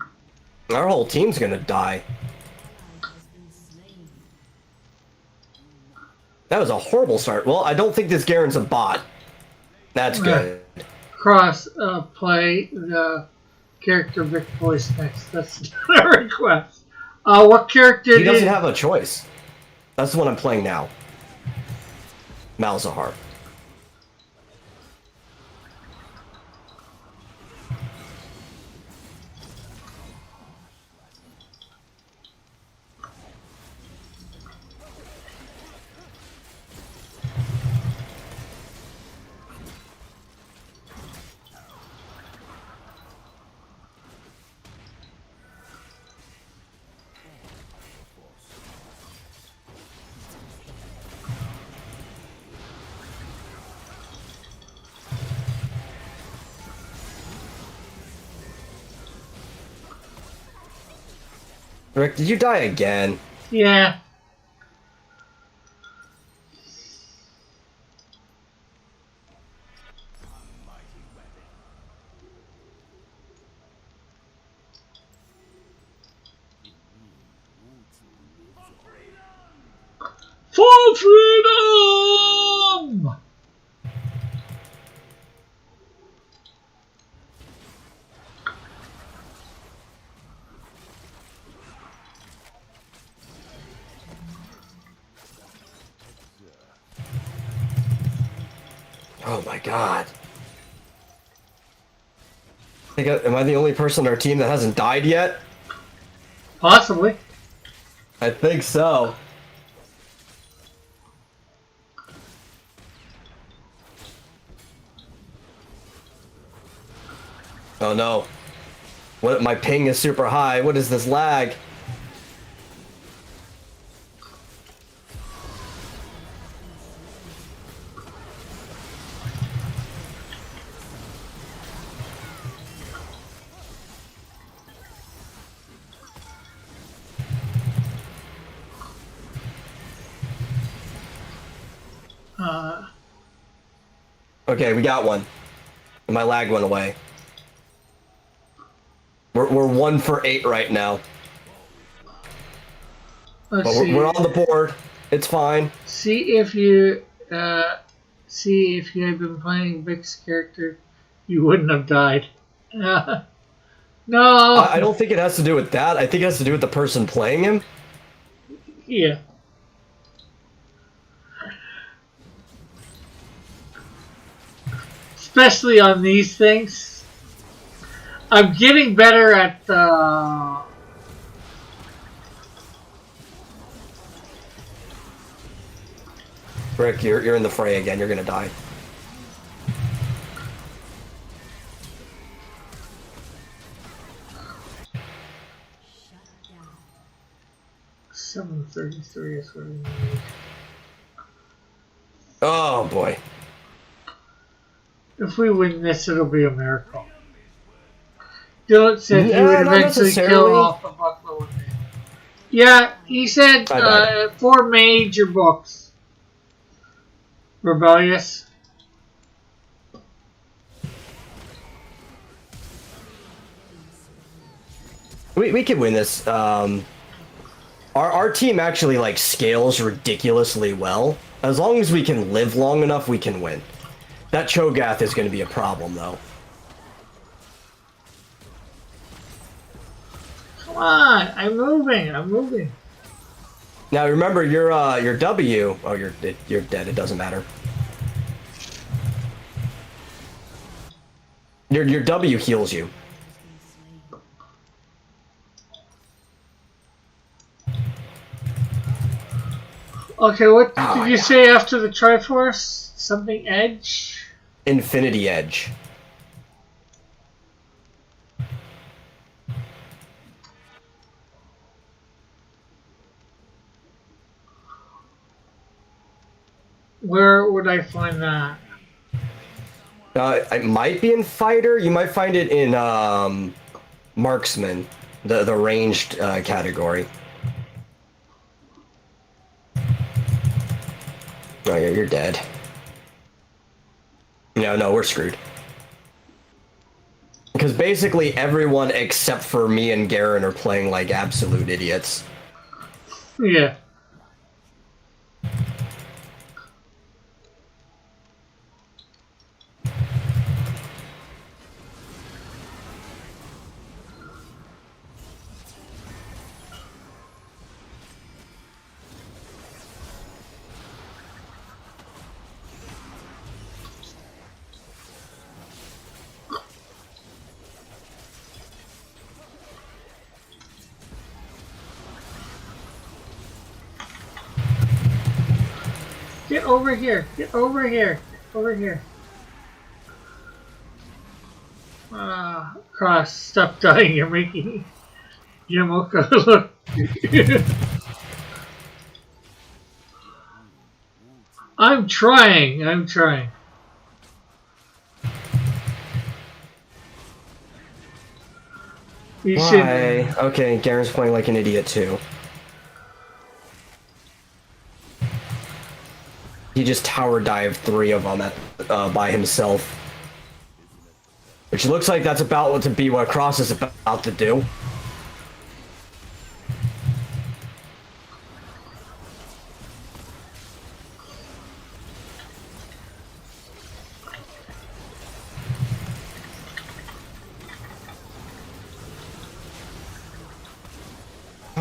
Our whole team's gonna die. Ally has been slain. That was a horrible start. Well, I don't think this Garen's a bot. That's good. Cross play the character Vic voice next. That's not a request. What character He doesn't did have a choice. That's the one I'm playing now. Malzahar. Rick, did you die again? Yeah. For freedom! Oh my god. Am I the only person on our team that hasn't died yet? Possibly. I think so. Oh no. What? My ping is super high. What is this lag? Okay, we got one. My lag went away. We're 1 for 8 right now. Let's But see. we're on the board. It's fine. See if you had been playing Vic's character, you wouldn't have died. No. I don't think it has to do with that. I think it has to do with the person playing him. Yeah. Especially on these things. I'm getting better at Rick, you're in the fray again. You're gonna die. Shut down. 733 is what I need. Oh boy. If we win this, it'll be a miracle. Dylan said he Yeah, would not eventually necessarily. kill off a buffalo with it. Yeah, he said I know. 4 major books. Rebellious. We could win this. Our team actually like scales ridiculously well. As long as we can live long enough, we can win. That Cho'Gath is going to be a problem, though. Come on, I'm moving. Now remember your W. Oh, you're dead. It doesn't matter. Your W heals you. Okay, what Oh, did you yeah. say after the Triforce? Something Edge? Infinity Edge. Where would I find that? It might be in Fighter. You might find it in Marksman, the ranged category. Oh yeah, you're dead. No, we're screwed. Because basically everyone except for me and Garen are playing like absolute idiots. Yeah. Get over here. Get over here. Get over here. Cross, stop dying. You're making Yamoka look. I'm trying. You should. Why? Okay, Garen's playing like an idiot too. He just tower dived 3 of them by himself. Which looks like that's about to be what Cross is about to do.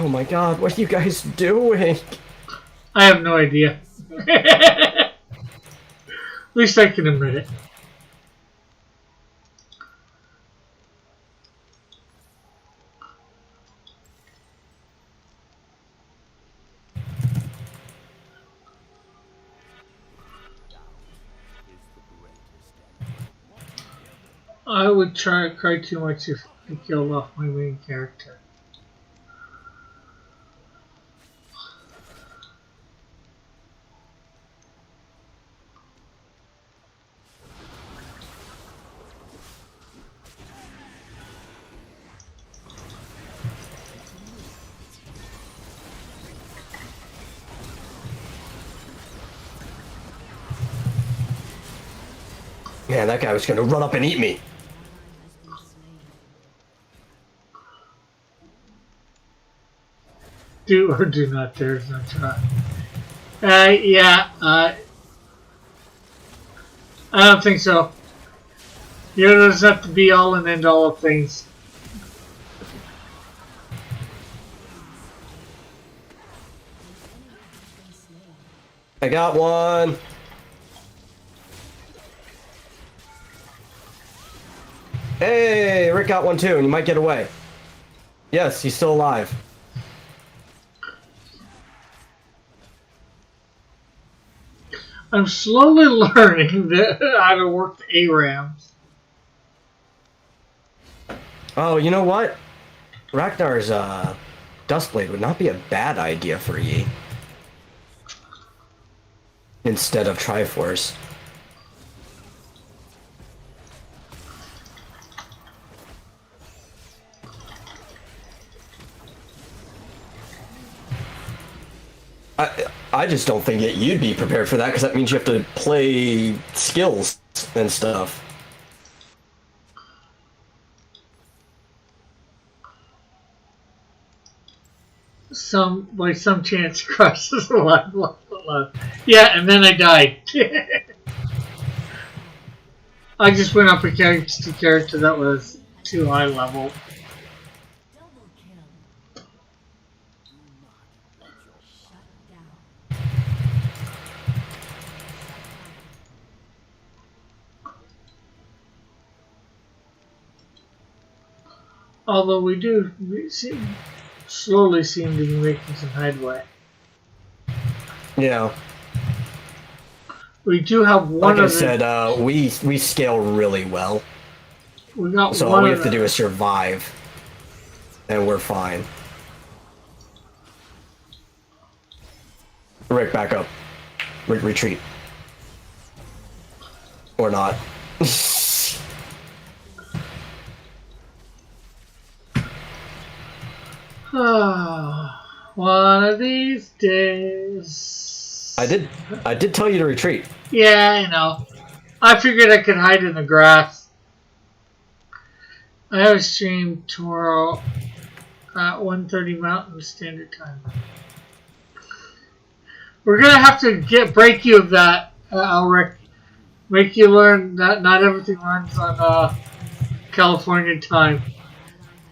Oh my god, what are you guys doing? I have no idea. At least I can admit it. I would cry too much if I killed off my main character. Man, that guy was gonna run up and eat me. Do or do not, there's no try. Yeah, I don't think so. Heroes have to be all and end all of things. I got one. Hey, Rick got one too, and you might get away. Yes, he's still alive. I'm slowly learning how to work the ARAMs. Oh, you know what? Ragnar's Dustblade would not be a bad idea for Yi. Instead of Triforce. I just don't think you'd be prepared for that, because that means you have to play skills and stuff. Some chance crosses the line. Yeah, and then I died. I just went up against a character that was too high level. Double kill. Shut down. Although we slowly seem to be making some headway. Yeah. We do have one Like I of the, said, we scale really well. we got So one all we of have to the- do is survive. And we're fine. Rick, back up. Retreat. Or not. one of these days. I did tell you to retreat. Yeah, I know. I figured I could hide in the grass. I have a stream tomorrow at 1:30 Mountain Standard Time. We're gonna have to break you of that, Alric. Make you learn that not everything runs on California time.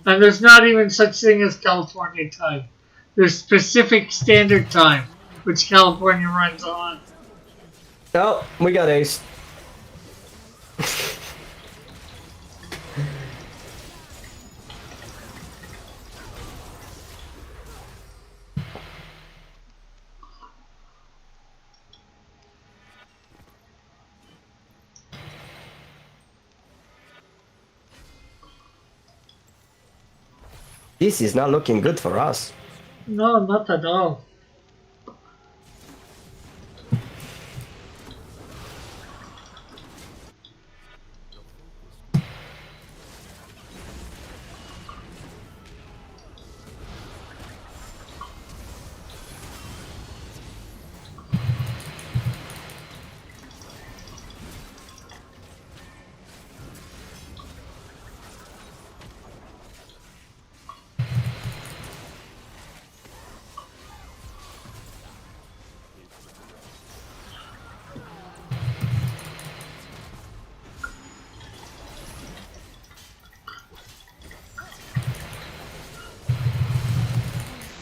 And there's not even such thing as California time. There's specific standard time, which California runs on. Oh, we got ace. This is not looking good for us. No, not at all.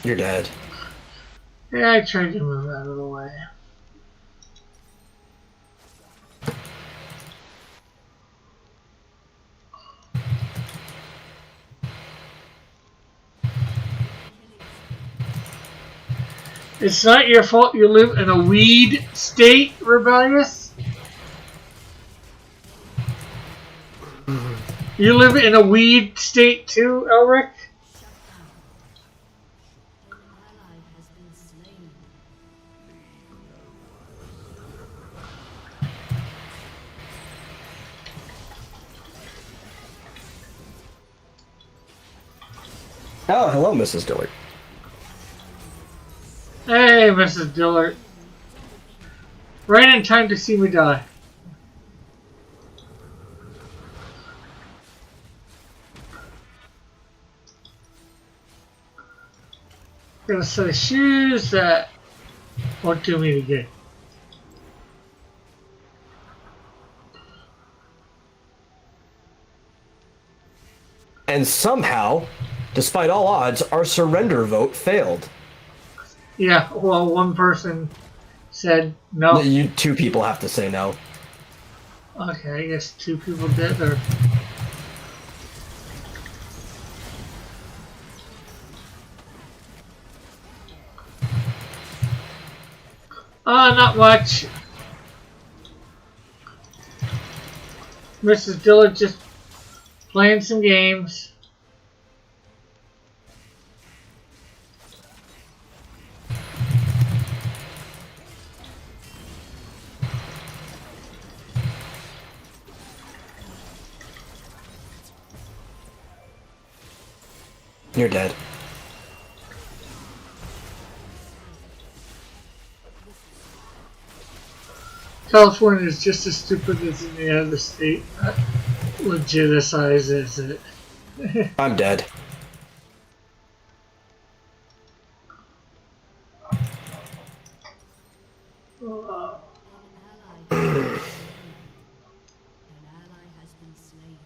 You're dead. Yeah, I tried to move out of the way. It's not your fault you live in a weed state, Rebellious. You live in a weed state too, Elric? An ally has been slain. Oh, hello, Mrs. Dillard. Hey, Mrs. Dillard. Right in time to see me die. Got a set of shoes that won't do me any good. And somehow, despite all odds, our surrender vote failed. Yeah, well, one person said no. You two people have to say no. Okay, I guess two people did, or... not much. Mrs. Dillard just playing some games. You're dead. California is just as stupid as any other state that legitimizes it. I'm dead. An ally has been slain.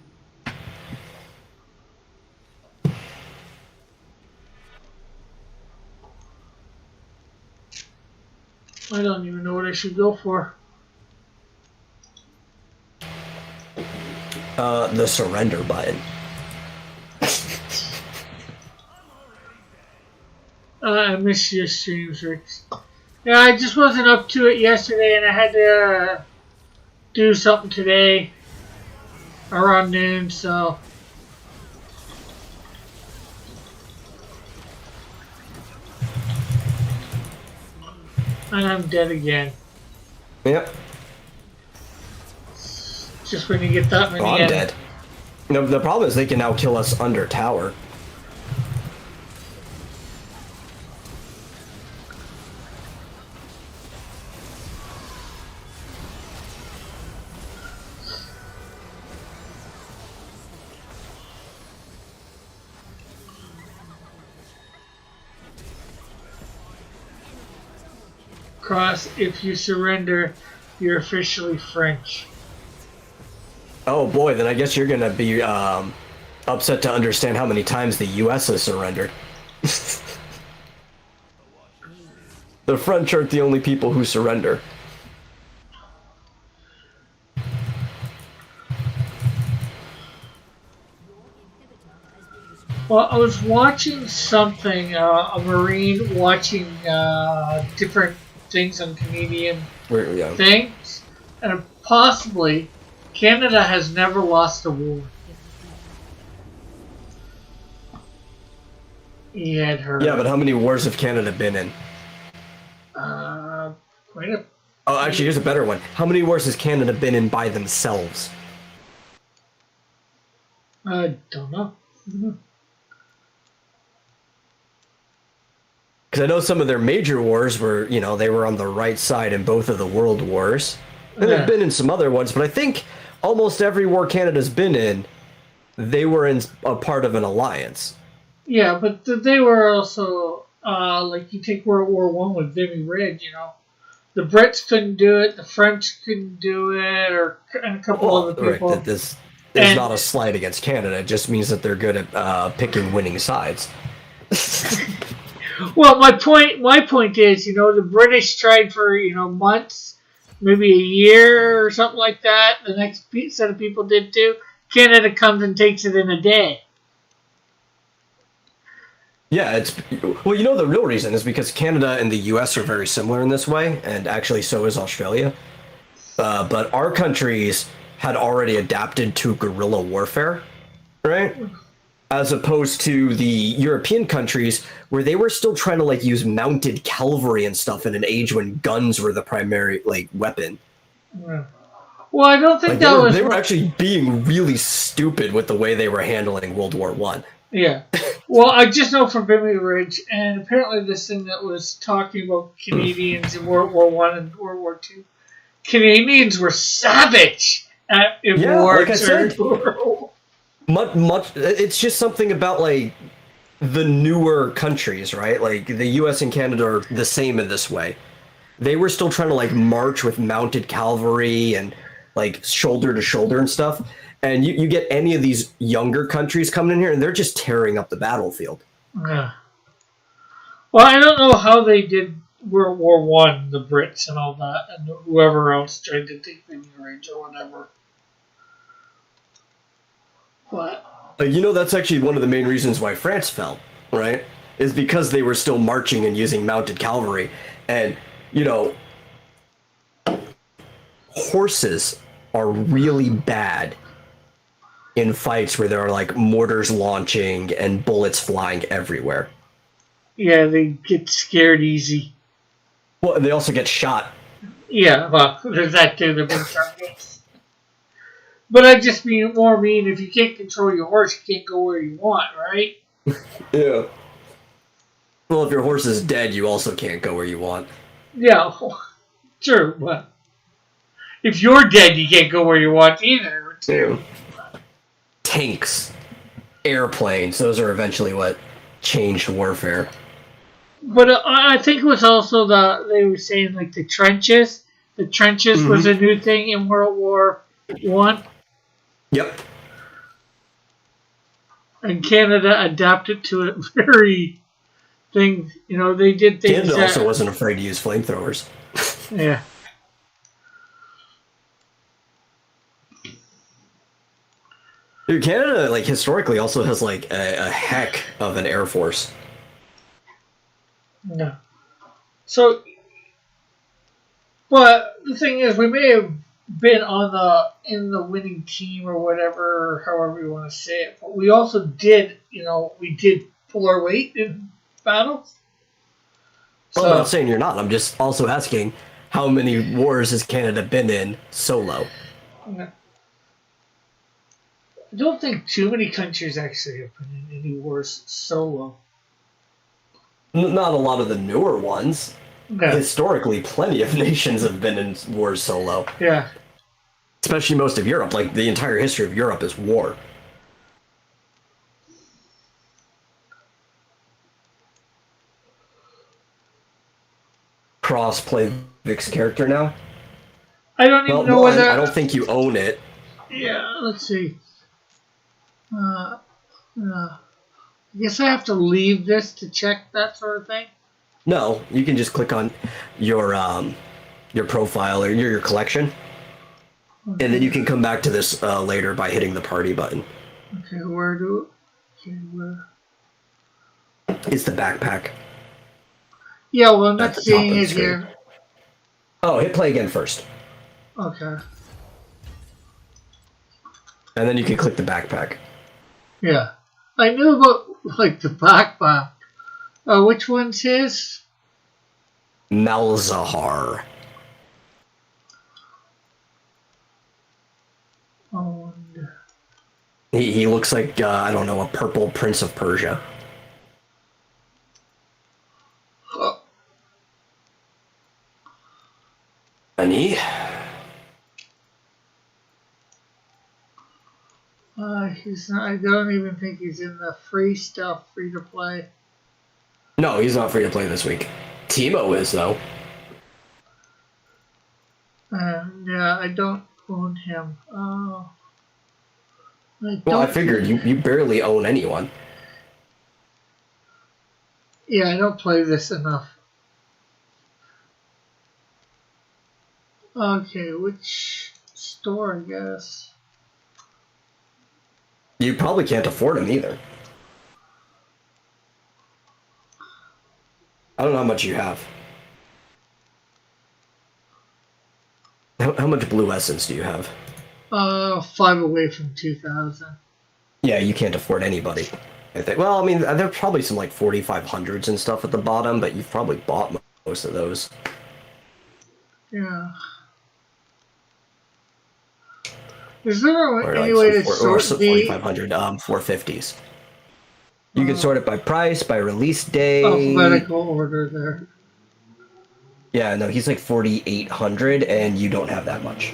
I don't even know what I should go for. The surrender button. I miss your streams, Rick. Yeah, I just wasn't up to it yesterday, and I had to do something today around noon, so... And I'm dead again. Yep. Just when you get that many Oh, I'm in. dead. No, the problem is they can now kill us under tower. Cross, if you surrender, you're officially French. Oh boy, then I guess you're gonna be upset to understand how many times the U.S. has surrendered. The French aren't the only people who surrender. Well, I was watching something, a Marine watching different things on Canadian Yeah. things, and possibly Canada has never lost a war. He had heard. Yeah, but how many wars have Canada been in? Quite a. Oh, actually, here's a better one. How many wars has Canada been in by themselves? I don't know. Because I know some of their major wars were, you know, they were on the right side in both of the world wars. And Yeah. they've been in some other ones, but I think almost every war Canada's been in, they were in a part of an alliance. Yeah, but they were also like you take World War One with Vimy Ridge, you know, the Brits couldn't do it, the French couldn't do it, and a couple other people. Right, this is And- not a slight against Canada. It just means that they're good at picking winning sides. Well, my point is, the British tried for months, maybe a year or something like that. The next set of people did too. Canada comes and takes it in a day. Yeah, well, the real reason is because Canada and the U.S. are very similar in this way, and actually so is Australia. But our countries had already adapted to guerrilla warfare, right? As opposed to the European countries where they were still trying to use mounted cavalry and stuff in an age when guns were the primary weapon. Yeah. Well, I don't think they were actually being really stupid with the way they were handling World War One. Yeah. Well, I just know from Vimy Ridge, and apparently this thing that was talking about Canadians in World War One and World War Two, Canadians were savage in war. Like I said, much. It's just something about the newer countries, right? Like the U.S. and Canada are the same in this way. They were still trying to march with mounted cavalry and shoulder to shoulder and stuff. And you get any of these younger countries coming in here, and they're just tearing up the battlefield. Yeah. Well, I don't know how they did World War One, the Brits and all that, and whoever else tried to take Vimy Ridge or whatever. But that's actually one of the main reasons why France fell, right? Is because they were still marching and using mounted cavalry. And, horses are really bad in fights where there are mortars launching and bullets flying everywhere. yeah, they get scared easy. Well, and they also get shot. Yeah, well, there's that too. The big targets. But I just mean if you can't control your horse, you can't go where you want, right? Yeah. Well, if your horse is dead, you also can't go where you want. Yeah, true. But if you're dead, you can't go where you want either. Yeah. Tanks, airplanes, those are eventually what changed warfare. But I think it was also they were saying the trenches. The trenches was a new thing in World War One. Yep. And Canada adapted to it very thing. They did things. Canada also wasn't afraid to use flamethrowers. Yeah. Dude, Canada, historically also has, a heck of an air force. No. So, but the thing is, we may have been in the winning team or whatever, however you want to say it, but we also did, we did pull our weight in battles. Well, I'm not saying you're not. I'm just also asking, how many wars has Canada been in solo? I don't think too many countries actually have been in any wars solo. Not a lot of the newer ones. No. Historically, plenty of nations have been in wars solo. Yeah. Especially most of Europe. The entire history of Europe is war. Cross play Vic's character now? I don't even know whether... I don't think you own it. Yeah, let's see. I guess I have to leave this to check that sort of thing. No, you can just click on your profile or your collection, and then you can come back to this later by hitting the party button. Okay, where? It's the backpack. Yeah, well, I'm not At the top seeing of the it screen. here. Oh, hit play again first, Okay. and then you can click the backpack. Yeah. I knew about, the backpack. Which one's his? Malzahar. Oh, He looks like I don't know, a purple Prince of Persia. And he? he's not, I don't even think he's in the free stuff, free to play. No, he's not free to play this week. Teemo is though. Yeah, I don't own him. Oh. Well, I figured you barely own anyone. Yeah, I don't play this enough. Okay, which store, I guess? You probably can't afford him either. I don't know how much you have. How much blue essence do you have? 5 away from 2,000. Yeah, you can't afford anybody. I think. Well, I mean, there's probably some like 4,500s and stuff at the bottom, but you've probably bought most of those. Yeah. Is there Or any like way to some sort 4,500 450s. You can sort it by price, by release day. alphabetical order there? Yeah, no, he's like 4,800, and you don't have that much.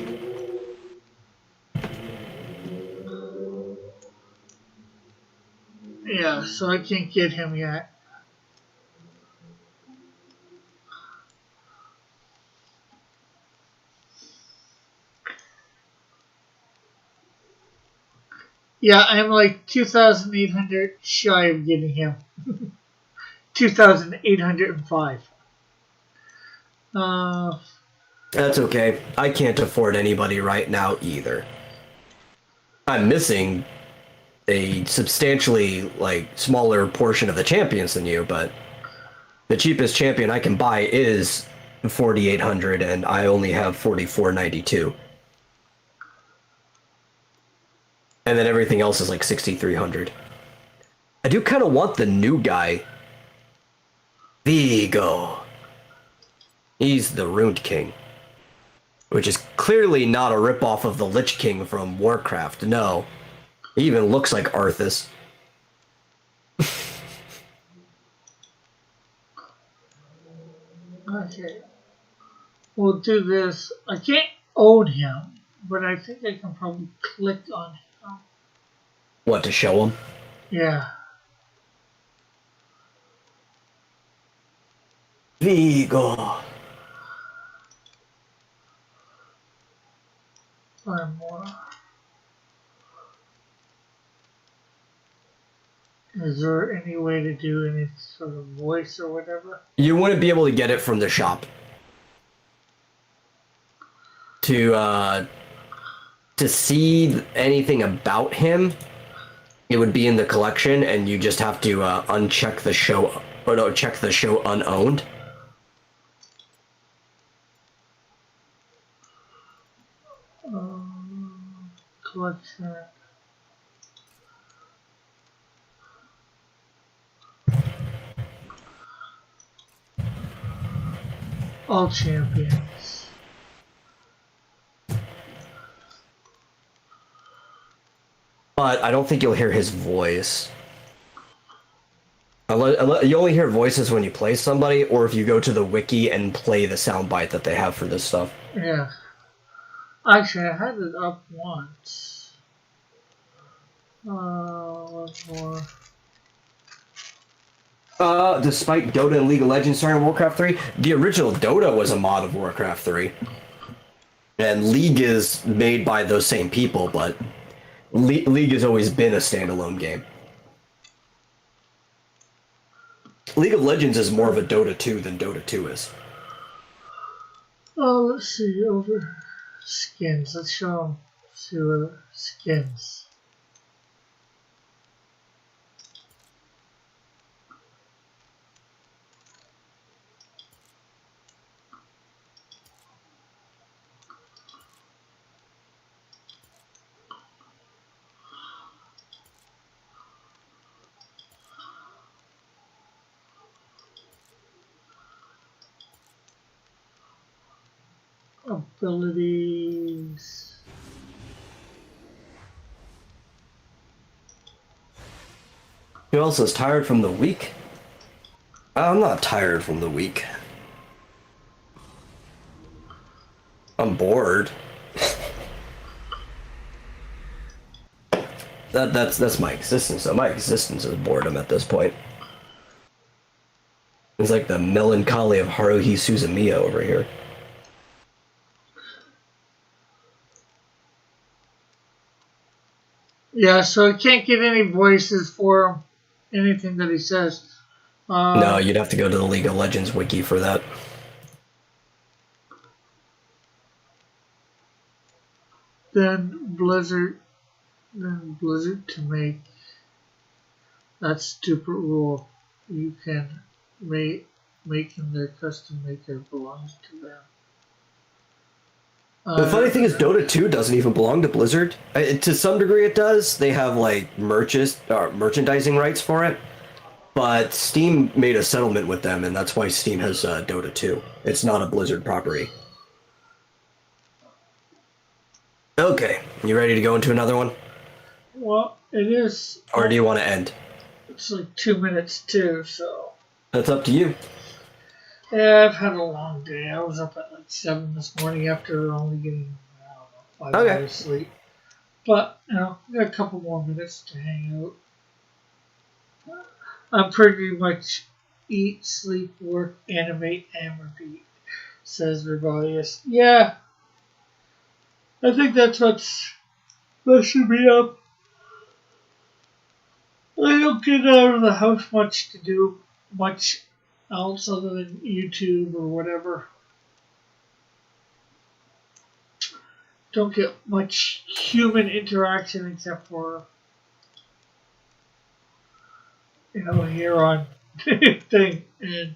Yeah, so I can't get him yet. Yeah, I'm like 2,800 shy of getting him. 2,805. That's okay. I can't afford anybody right now either. I'm missing a substantially like smaller portion of the champions than you, but the cheapest champion I can buy is 4,800, and I only have 4,492. And then everything else is like 6,300. I do kind of want the new guy. Vigo. He's the Ruined King. Which is clearly not a ripoff of the Lich King from Warcraft, no. He even looks like Arthas. Okay. We'll do this. I can't own him, but I think I can probably click on him. What, to show him? Yeah. Vigo. Find more. Is there any way to do any sort of voice or whatever? You wouldn't be able to get it from the shop. To see anything about him, it would be in the collection, and you just have to uncheck the show, or no, check the show unowned. Collection. All champions. But I don't think you'll hear his voice. You only hear voices when you play somebody, or if you go to the wiki and play the soundbite that they have for this stuff. Yeah. Actually, I had it up once. One more. Despite Dota and League of Legends starting Warcraft 3, the original Dota was a mod of Warcraft 3. And League is made by those same people, but League has always been a standalone game. League of Legends is more of a Dota 2 than Dota 2 is. Oh, let's see, over skins. Let's show them. See what skins. Abilities. Who else is tired from the week? I'm not tired from the week. I'm bored. That's my existence. My existence is boredom at this point. It's like the melancholy of Haruhi Suzumiya over here. Yeah, so I can't get any voices for him, anything that he says. No, you'd have to go to the League of Legends wiki for that. Then Blizzard to make that stupid rule. You can making their custom maker belongs to them. The funny thing is, Dota 2 doesn't even belong to Blizzard. To some degree, it does. They have like merchandising rights for it, but Steam made a settlement with them, and that's why Steam has Dota 2. It's not a Blizzard property. Okay, you ready to go into another one, Well, it is. or do you want to end? It's like 2 minutes too, so. That's up to you. Yeah, I've had a long day. I was up at like 7 this morning after only getting, I don't know, 5 Okay. hours sleep. But, got a couple more minutes to hang out. I'm pretty much eat, sleep, work, animate, and repeat, says Rebellious. Yeah, I think that should be up. I don't get out of the house much to do much else other than YouTube or whatever. Don't get much human interaction except for, here on thing. And,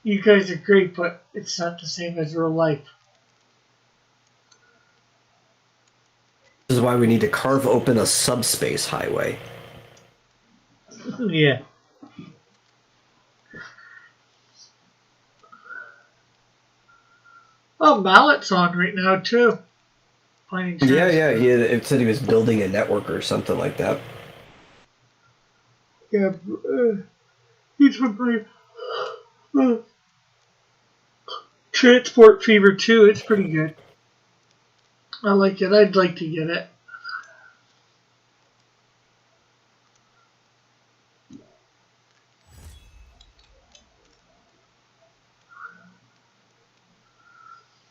you guys are great, but it's not the same as real life. This is why we need to carve open a subspace highway. Yeah. Oh, Mallet's on right now, too. Playing chess. Yeah, it said he was building a network or something like that. Yeah, he's been playing Transport Fever 2. It's pretty good. I like it. I'd like to get it.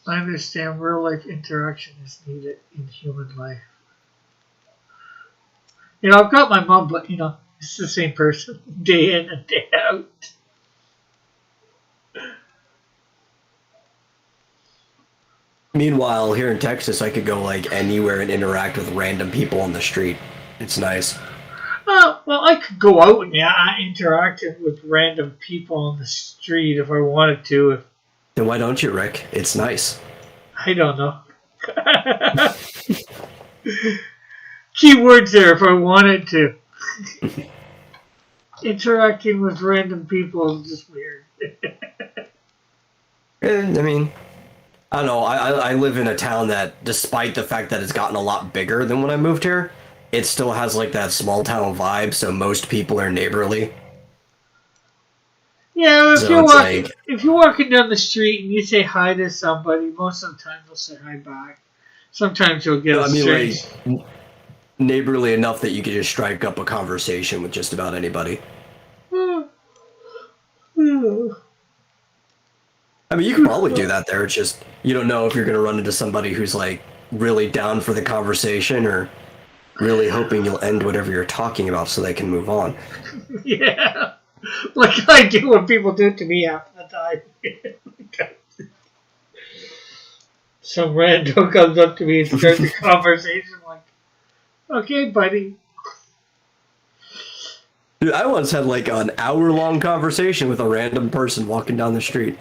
I understand real life interaction is needed in human life. I've got my mom, but, it's the same person day in and day out. Meanwhile, here in Texas, I could go like anywhere and interact with random people on the street. It's nice. Well, I could go out and interact with random people on the street if I wanted to. Then why don't you, Rick? It's nice. I don't know. Keywords there if I wanted to. Interacting with random people is just weird. I mean, I don't know. I live in a town that, despite the fact that it's gotten a lot bigger than when I moved here, it still has like that small town vibe, so most people are neighborly. Yeah, if So you're it's walking, like- if you're walking down the street and you say hi to somebody, most of the time they'll say hi back. Sometimes you'll get a strange. Like, neighborly enough that you could just strike up a conversation with just about anybody. I mean, you can probably do that there. It's just, you don't know if you're going to run into somebody who's like really down for the conversation or really hoping you'll end whatever you're talking about so they can move on. Yeah, like I do when people do it to me half the time. Some rando comes up to me and starts a conversation. I'm like, okay, buddy. Dude, I once had like an hour-long conversation with a random person walking down the street.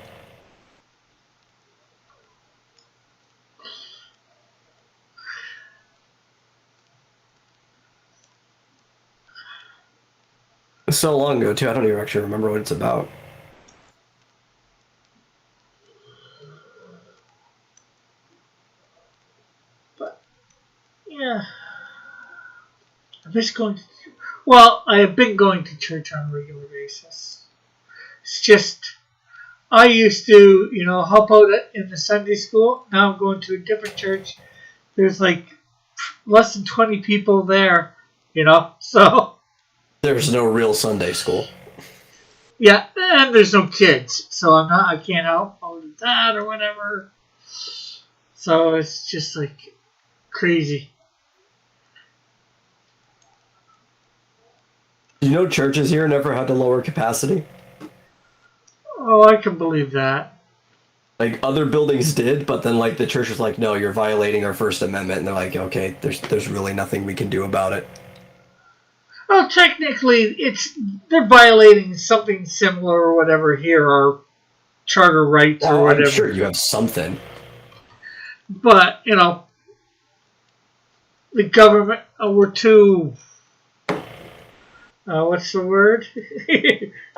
So long ago, too, I don't even actually remember what it's about. But yeah, I'm just going to. Well, I have been going to church on a regular basis. It's just I used to, help out in the Sunday school. Now I'm going to a different church. There's like less than 20 people there, so. There's no real Sunday school. Yeah, and there's no kids, so I can't help out with that or whatever. So it's just like crazy. You churches here never had to lower capacity. Oh, I can believe that. Like other buildings did, but then like the church was like, no, you're violating our First Amendment, and they're like, okay, there's really nothing we can do about it. Well, technically, they're violating something similar or whatever here, our charter rights or whatever. I'm sure you have something. But, the government, we're too, what's the word?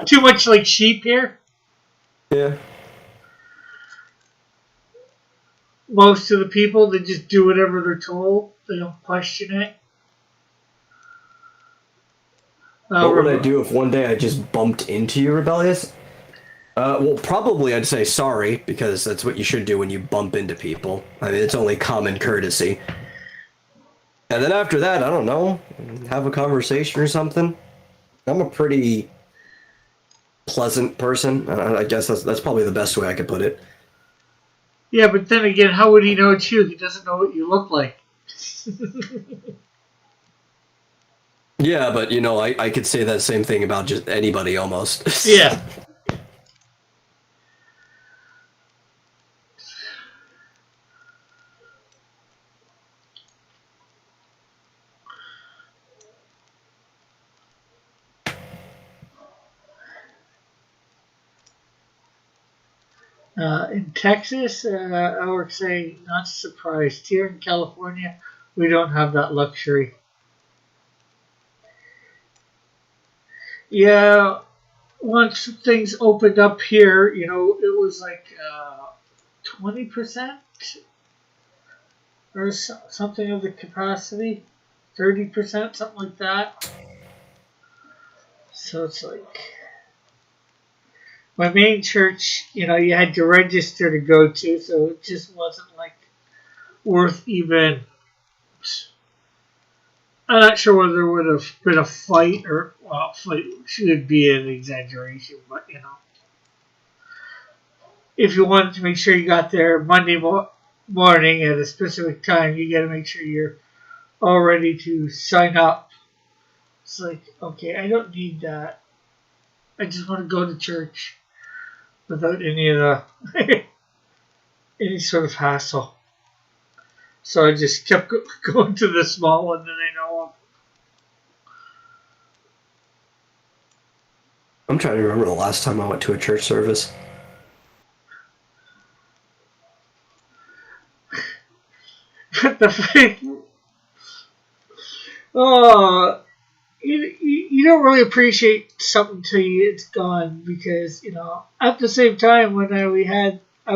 Too much like sheep here. Yeah. Most of the people, they just do whatever they're told. They don't question it. What would I do if one day I just bumped into you, Rebellious? Well, probably I'd say sorry, because that's what you should do when you bump into people. I mean, it's only common courtesy. And then after that, I don't know, have a conversation or something. I'm a pretty pleasant person. I guess that's probably the best way I could put it. Yeah, but then again, how would he know it's you? He doesn't know what you look like. Yeah, but I could say that same thing about just anybody almost. Yeah. In Texas, I would say not surprised. Here in California, we don't have that luxury. Yeah, once things opened up here, it was like 20% or something of the capacity, 30%, something like that. So it's like my main church, you had to register to go to, so it just wasn't like worth even. I'm not sure whether there would have been a fight or, well, fight should be an exaggeration, but if you wanted to make sure you got there Monday morning at a specific time, you got to make sure you're all ready to sign up. It's like, okay, I don't need that. I just want to go to church without any of the any sort of hassle. So I just kept going to the small one that I know of. I'm trying to remember the last time I went to a church service. But the thing, oh, you don't really appreciate something till it's gone, because at the same time when I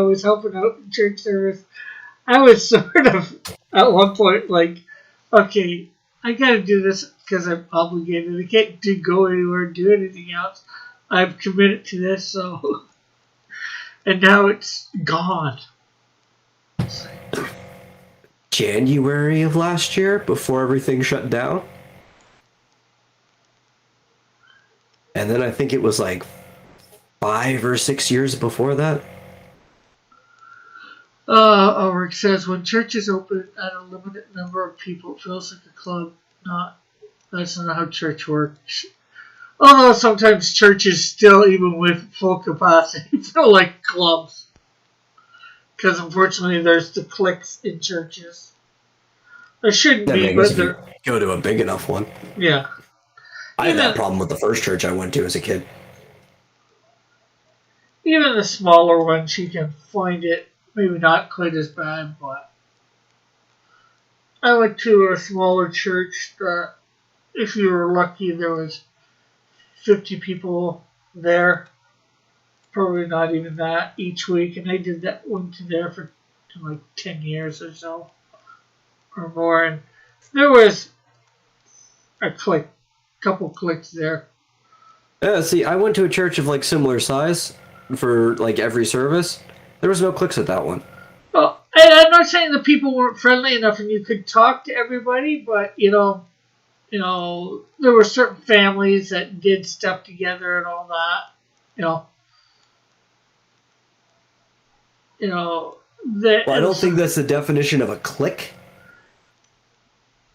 was helping out in church service, I was sort of at one point like, okay, I gotta do this because I'm obligated. I can't go anywhere, do anything else. I've committed to this, so and now it's gone. January of last year, before everything shut down. And then I think it was like 5 or 6 years before that. Ulrich says, when churches open at a limited number of people, it feels like a club. That's not how church works. Although sometimes churches still, even with full capacity, feel like clubs. Because unfortunately there's the cliques in churches. There shouldn't be, but there... Go to a big enough one. Yeah. I had that problem with the first church I went to as a kid. Even the smaller ones, you can find it maybe not quite as bad, but I went to a smaller church that, if you were lucky, there was 50 people there. Probably not even that each week, and I did that one to there for like 10 years or so, or more, and there was a couple cliques there. Yeah, see, I went to a church of like similar size for like every service. There was no cliques at that one. Well, and I'm not saying the people weren't friendly enough and you could talk to everybody, but there were certain families that did stuff together and all that. Well, I don't think that's the definition of a clique.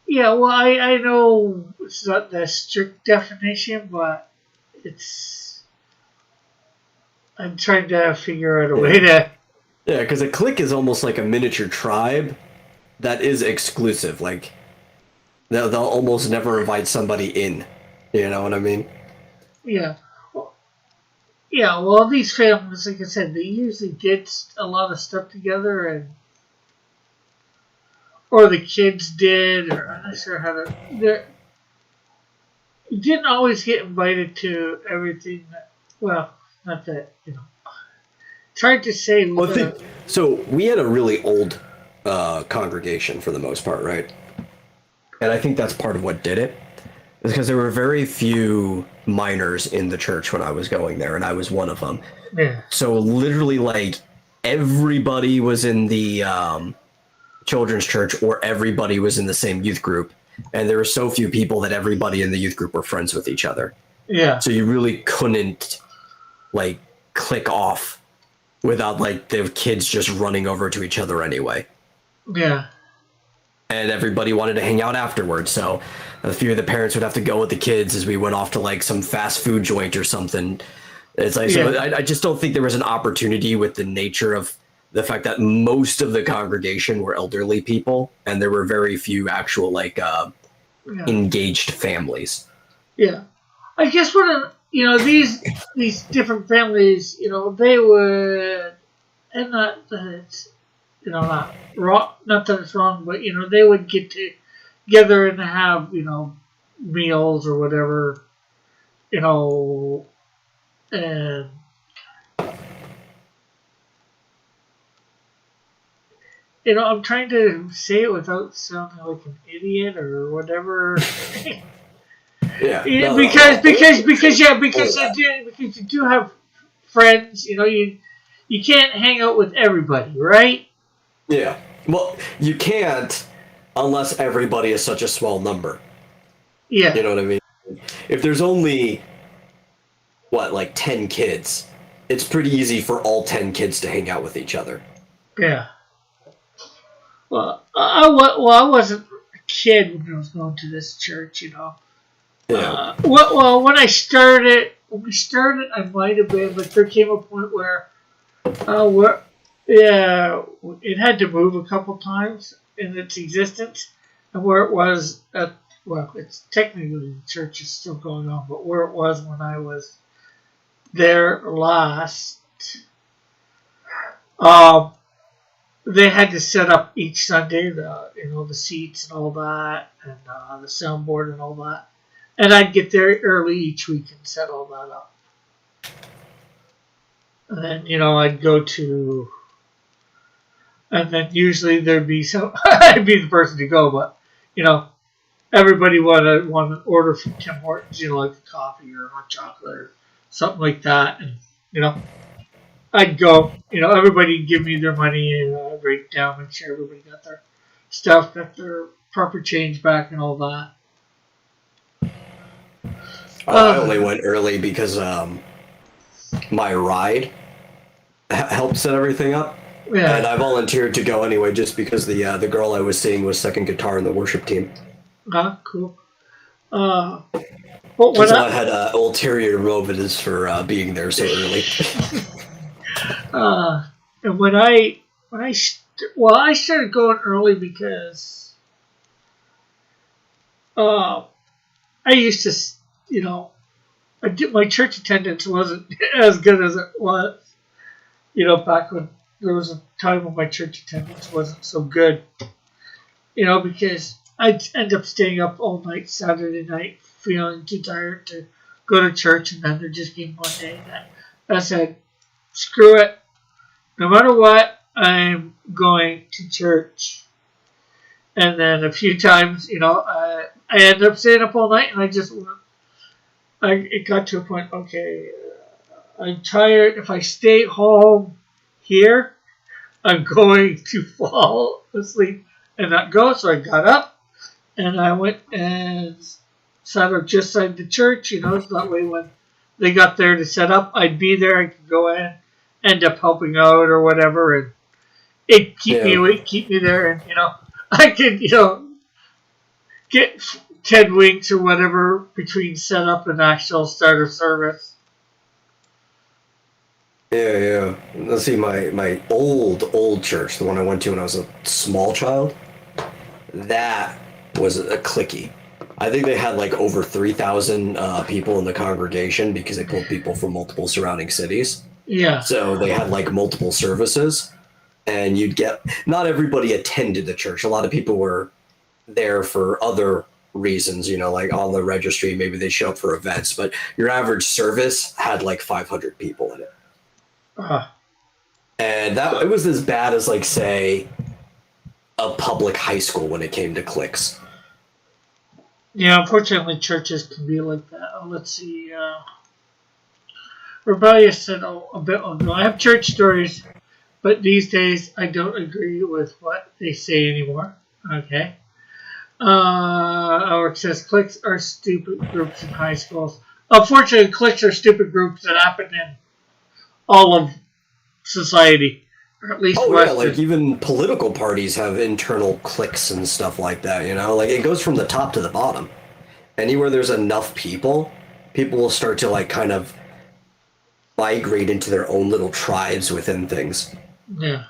Yeah, well, I know it's not the strict definition, but it's. I'm trying to figure out a way to. Yeah, because a clique is almost like a miniature tribe that is exclusive. Like they'll almost never invite somebody in. You know what I mean? Yeah. Yeah, well, these families, like I said, they usually did a lot of stuff together, or the kids did, or I'm not sure how to. You didn't always get invited to everything. Well, not that It's hard to say. Well, so we had a really old congregation for the most part, right? And I think that's part of what did it. Is because there were very few minors in the church when I was going there, and I was one of them. Yeah. So literally, like, everybody was in the children's church, or everybody was in the same youth group, and there were so few people that everybody in the youth group were friends with each other. Yeah. So you really couldn't, like, click off without, like, the kids just running over to each other anyway. Yeah. And everybody wanted to hang out afterwards, so a few of the parents would have to go with the kids as we went off to, like, some fast food joint or something. It's like, so I just don't think there was an opportunity with the nature of the fact that most of the congregation were elderly people, and there were very few actual, like, engaged families. Yeah. I guess these different families, they would, and not that it's, not wrong, not that it's wrong, but they would get together and have, meals or whatever, and I'm trying to say it without sounding like an idiot or whatever. Yeah. Because you do have friends. You can't hang out with everybody, right? Yeah. Well, you can't unless everybody is such a small number. Yeah. You know what I mean? If there's only, like 10 kids, it's pretty easy for all 10 kids to hang out with each other. Yeah. Well, I wasn't a kid when I was going to this church, Yeah. Well, when we started, I might have been, but there came a point where, it had to move a couple times in its existence, and where it was it's technically the church is still going on, but where it was when I was there last, they had to set up each Sunday the seats and all that, and the soundboard and all that. And I'd get there early each week and set all that up. And then, I'd go to... And then usually there'd be I'd be the person to go, but, everybody wanted an order from Tim Hortons, like a coffee or hot chocolate or something like that. And, I'd go, everybody would give me their money and I'd write it down, make sure everybody got their stuff, got their proper change back and all that. I only went early because my ride helped set everything up. Yeah. And I volunteered to go anyway just because the girl I was seeing was second guitar in the worship team. Cool. So I had ulterior motives for being there so early. And when I started going early because I used to, my church attendance wasn't as good as it was, back when there was a time when my church attendance wasn't so good, because I'd end up staying up all night Saturday night feeling too tired to go to church, and then there just came one day that I said, screw it. No matter what, I'm going to church. And then a few times, I ended up staying up all night, and it got to a point, okay, I'm tired. If I stay home here, I'm going to fall asleep and not go. So I got up, and I went and sat up just side the church, so that way when they got there to set up, I'd be there, I could go in, end up helping out or whatever, and it'd keep me awake, keep me there, and I could, get 10 weeks or whatever between setup and actual start of service. Yeah. Let's see, my old church, the one I went to when I was a small child, that was a cliquey. I think they had like over 3,000 people in the congregation because they pulled people from multiple surrounding cities. Yeah. So they had like multiple services, and you'd get, not everybody attended the church. A lot of people were there for other reasons, you know, like on the registry, maybe they show up for events, but your average service had like 500 people in it. And that, it was as bad as, like, say, a public high school when it came to cliques. Yeah, unfortunately, churches can be like that. Oh, let's see. Rebellious said a bit ago, I have church stories, but these days I don't agree with what they say anymore. Okay. Alex says cliques are stupid groups in high schools. Unfortunately, cliques are stupid groups that happen in all of society, or at least Western. Like even political parties have internal cliques and stuff like that, you know? Like it goes from the top to the bottom. Anywhere there's enough people, people will start to like kind of migrate into their own little tribes within things. Yeah.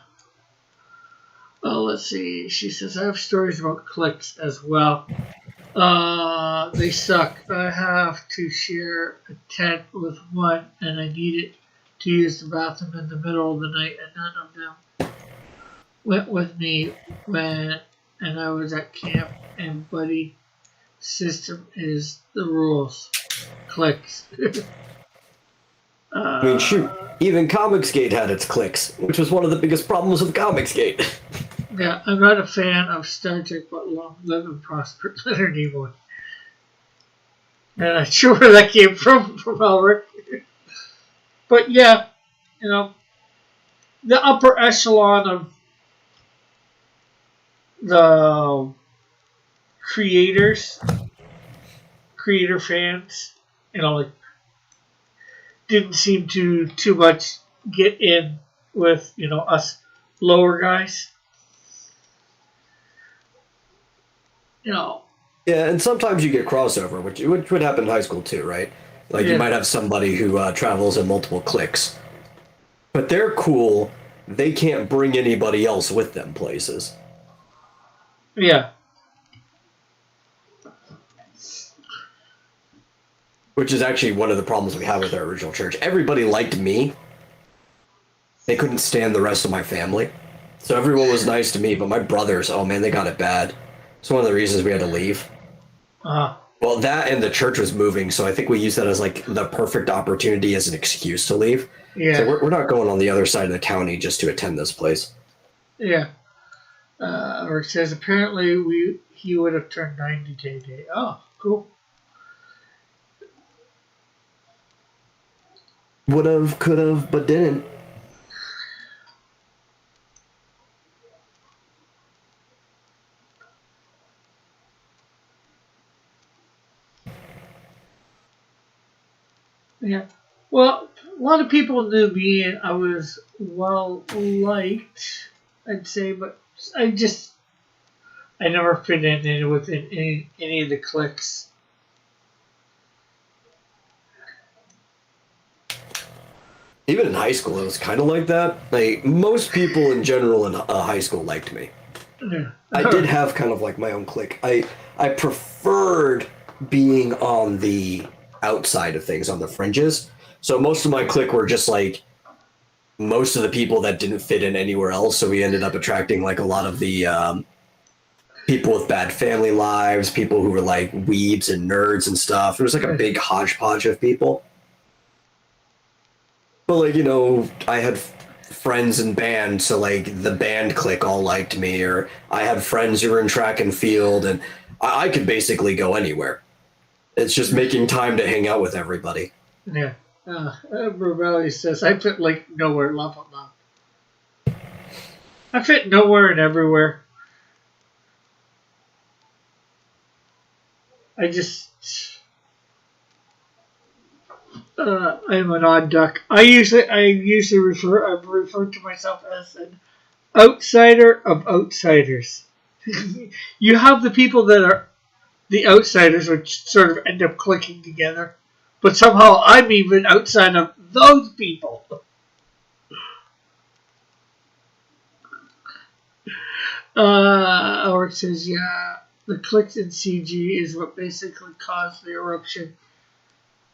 Oh, let's see. She says, I have stories about cliques as well. They suck. I have to share a tent with one, and I needed to use the bathroom in the middle of the night, and none of them went with me and I was at camp, and buddy system is the rules. Cliques. I mean, shoot, even Comicsgate had its cliques, which was one of the biggest problems with Comicsgate. Yeah, I'm not a fan of Star Trek, but long live and prosper, Leonard Nimoy. And I'm sure where that came from Elric. But yeah, you know, the upper echelon of the creator fans, you know, like, didn't seem to too much get in with, you know, us lower guys. You know. Yeah, and sometimes you get crossover, which would happen in high school too, right? Like you might have somebody who travels in multiple cliques, but they're cool. They can't bring anybody else with them places. Yeah. Which is actually one of the problems we had with our original church. Everybody liked me. They couldn't stand the rest of my family. So everyone was nice to me, but my brothers, oh man, they got it bad. It's one of the reasons we had to leave. Well, that and the church was moving, so I think we used that as like the perfect opportunity as an excuse to leave. Yeah. So we're not going on the other side of the county just to attend this place. Yeah. Or it says apparently he would have turned 90 today. Oh, cool. Would have, could have, but didn't. Yeah. Well, a lot of people knew me and I was well liked, I'd say, but I never fit in with any of the cliques. Even in high school, it was kind of like that. Like, most people in general in high school liked me. Yeah. I did have kind of like my own clique. I preferred being on the outside of things, on the fringes. So most of my clique were just like most of the people that didn't fit in anywhere else. So we ended up attracting like a lot of the people with bad family lives, people who were like weebs and nerds and stuff. It was like a big hodgepodge of people. But like, you know, I had friends in band, so like the band clique all liked me, or I had friends who were in track and field, and I could basically go anywhere. It's just making time to hang out with everybody. Yeah. Rebelli says, I fit like nowhere, love or love. I fit nowhere and everywhere. I just... I'm an odd duck. I usually refer to myself as an outsider of outsiders. You have the people that are the outsiders would sort of end up clicking together. But somehow I'm even outside of those people. Or it says, yeah, the clicks in CG is what basically caused the eruption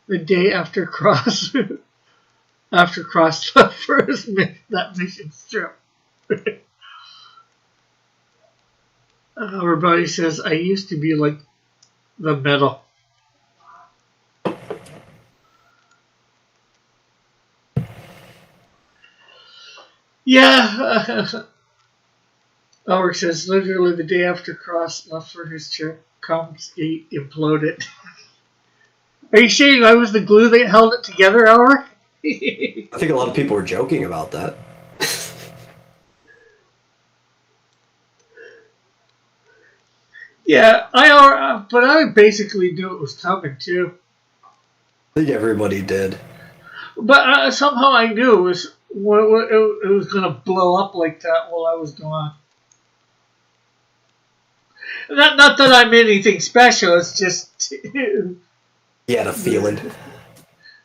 the day after Cross after Cross left for that mission strip. Everybody says, I used to be like the metal. Yeah. Ulrich says, literally the day after Cross left for his trip, Comsgate imploded. Are you saying I was the glue that held it together, Ulrich? I think a lot of people were joking about that. Yeah, but I basically knew it was coming too. I think everybody did. But somehow I knew it was going to blow up like that while I was gone. Not that I'm anything special. It's just You had a feeling.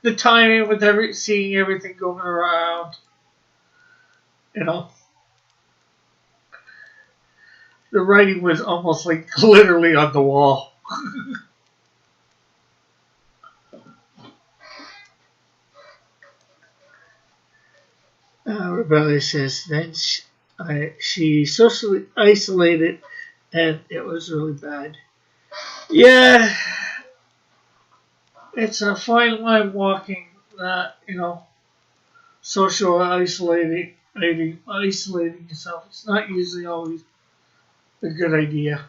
the timing with seeing everything going around. You know, the writing was almost like literally on the wall. Rebellion says, then she socially isolated, and it was really bad. Yeah, it's a fine line walking that, social isolating yourself. It's not usually always a good idea.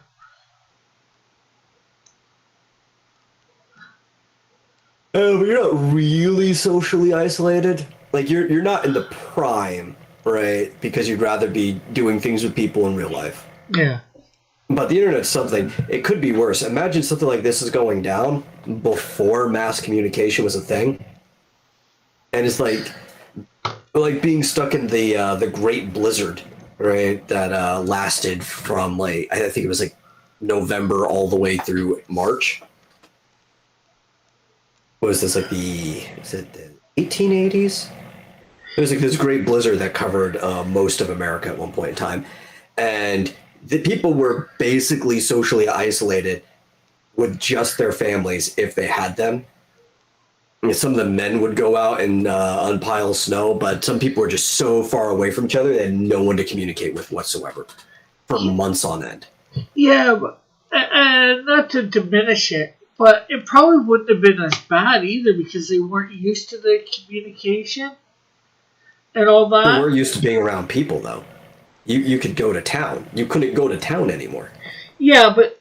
Oh, but you're not really socially isolated. Like you're not in the prime, right? Because you'd rather be doing things with people in real life. Yeah. But the internet's something. It could be worse. Imagine something like this is going down before mass communication was a thing, and it's like being stuck in the Great Blizzard, right? That lasted from I think it was November all the way through March. What was this is it the 1880s? It was this great blizzard that covered most of America at one point in time, and the people were basically socially isolated with just their families if they had them. I mean, some of the men would go out and unpile snow, but some people were just so far away from each other they had no one to communicate with whatsoever for months on end. Yeah, but, not to diminish it, but it probably wouldn't have been as bad either because they weren't used to the communication and all that. They were used to being around people, though. You could go to town. You couldn't go to town anymore. Yeah, but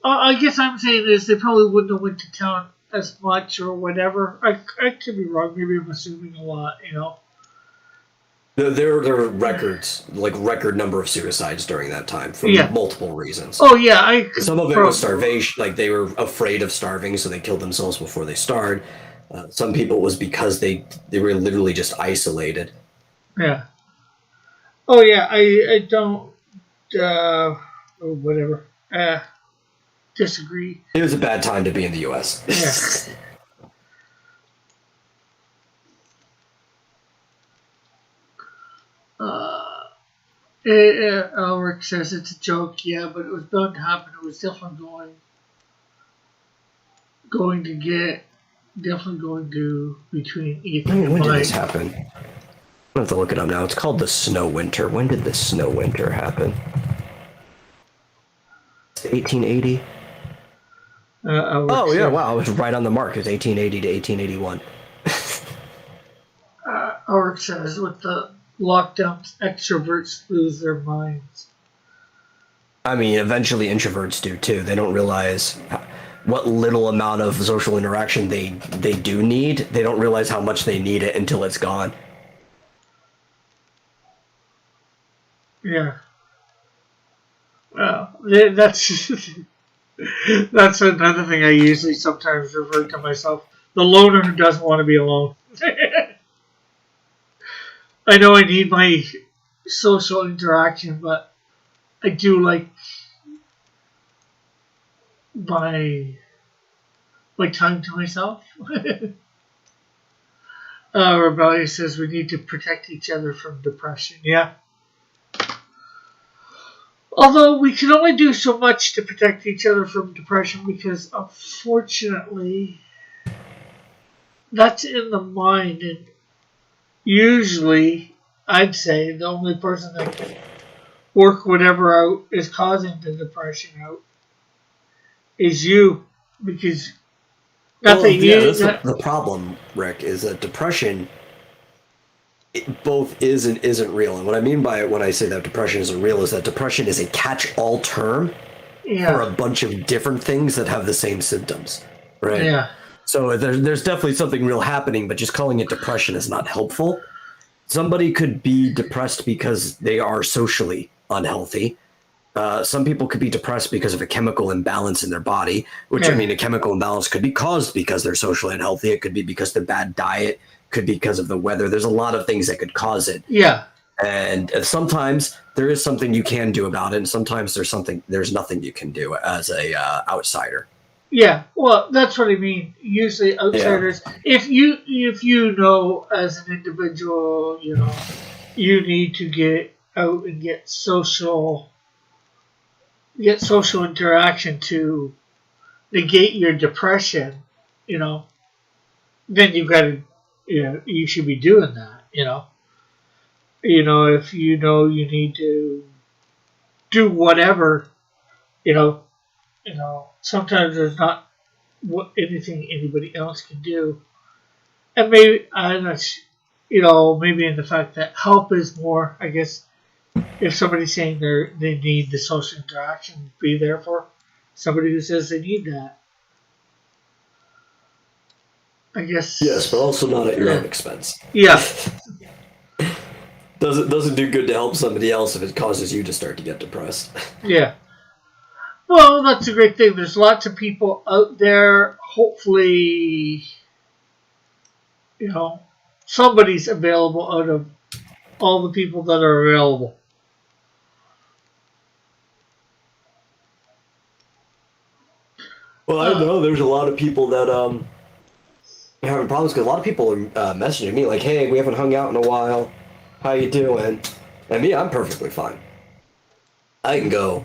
I guess I'm saying is they probably wouldn't have went to town as much or whatever. I could be wrong. Maybe I'm assuming a lot, There are records, record number of suicides during that time for multiple reasons. Oh, yeah. Some of it was starvation. They were afraid of starving, so they killed themselves before they starved. Some people it was because they were literally just isolated. Yeah. Oh, yeah. I don't, whatever. Disagree. It was a bad time to be in the U.S. Yeah. Ulrich says it's a joke, yeah, but it was bound to happen. It was definitely going to between Ethan and When did Mike. this happen? I have to look it up now. It's called the Snow Winter. When did the Snow Winter happen? 1880? Oh, yeah, wow. I was right on the mark. It was 1880 to 1881. Ulrich says with the lockdowns, extroverts lose their minds. I mean, eventually introverts do, too. They don't realize what little amount of social interaction they do need. They don't realize how much they need it until it's gone. Yeah. Well, that's that's another thing I usually sometimes refer to myself. The loner who doesn't want to be alone. I know I need my social interaction, but I do like by time to myself. Rebellious says we need to protect each other from depression. Yeah. Although we can only do so much to protect each other from depression because, unfortunately, that's in the mind, and usually, I'd say the only person that can work whatever out is causing the depression out is you, because Well, yeah, that's the problem, Rick, is that depression both is and isn't real. And what I mean by it when I say that depression isn't real is that depression is a catch-all term for a bunch of different things that have the same symptoms, right? Yeah. So there's definitely something real happening, but just calling it depression is not helpful. Somebody could be depressed because they are socially unhealthy. Some people could be depressed because of a chemical imbalance in their body, which, I mean, a chemical imbalance could be caused because they're socially unhealthy. It could be because of bad diet, could be because of the weather. There's a lot of things that could cause it. Yeah. And sometimes there is something you can do about it, and sometimes there's nothing you can do as a outsider. Yeah, well, that's what I mean. Usually, outsiders. Yeah. If you know as an individual, you need to get out and get social interaction to negate your depression. Then you've got to, you should be doing that. If you know you need to do whatever, sometimes there's not anything anybody else can do, and maybe maybe in the fact that help is more. I guess if somebody's saying they need the social interaction, be there for somebody who says they need that. I guess. Yes, but also not at your own expense. Yeah. Doesn't do good to help somebody else if it causes you to start to get depressed. Yeah. Well, that's a great thing. There's lots of people out there. Hopefully, somebody's available out of all the people that are available. Well, I know there's a lot of people that having problems because a lot of people are messaging me like, "Hey, we haven't hung out in a while. How you doing?" And me, I'm perfectly fine. I can go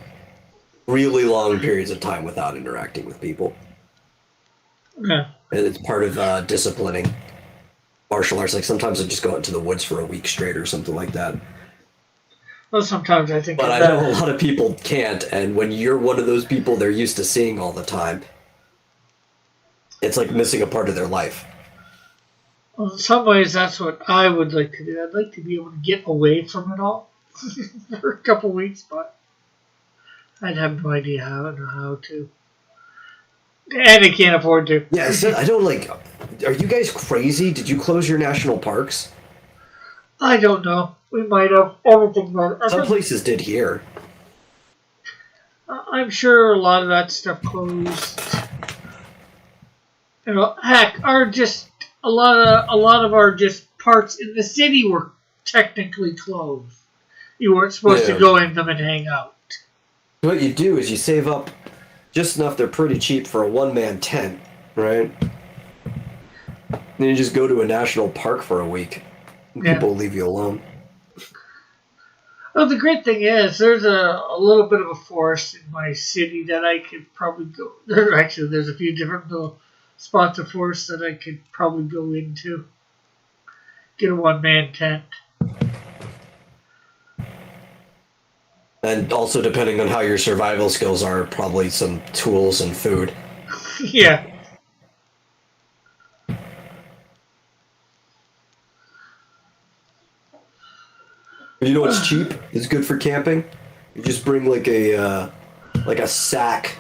really long periods of time without interacting with people. Yeah. And it's part of disciplining martial arts. Like sometimes I just go out into the woods for a week straight or something like that. Well, sometimes I think. But I know a lot of people can't, and when you're one of those people they're used to seeing all the time, it's like missing a part of their life. Well, in some ways, that's what I would like to do. I'd like to be able to get away from it all for a couple weeks, but I'd have no idea how to. And I can't afford to. Yeah, I don't are you guys crazy? Did you close your national parks? I don't know. We might have everything, but some places did here. I'm sure a lot of that stuff closed. Heck, a lot of our just parks in the city were technically closed. You weren't supposed to go in them and hang out. What you do is you save up just enough. They're pretty cheap for a one-man tent, right? Then you just go to a national park for a week. People will leave you alone. Well, the great thing is there's a little bit of a forest in my city that I could probably go. There's a few different little spots of forest that I could probably go into. Get a one-man tent. And also, depending on how your survival skills are, probably some tools and food. Yeah. You know what's cheap? It's good for camping. You just bring like a sack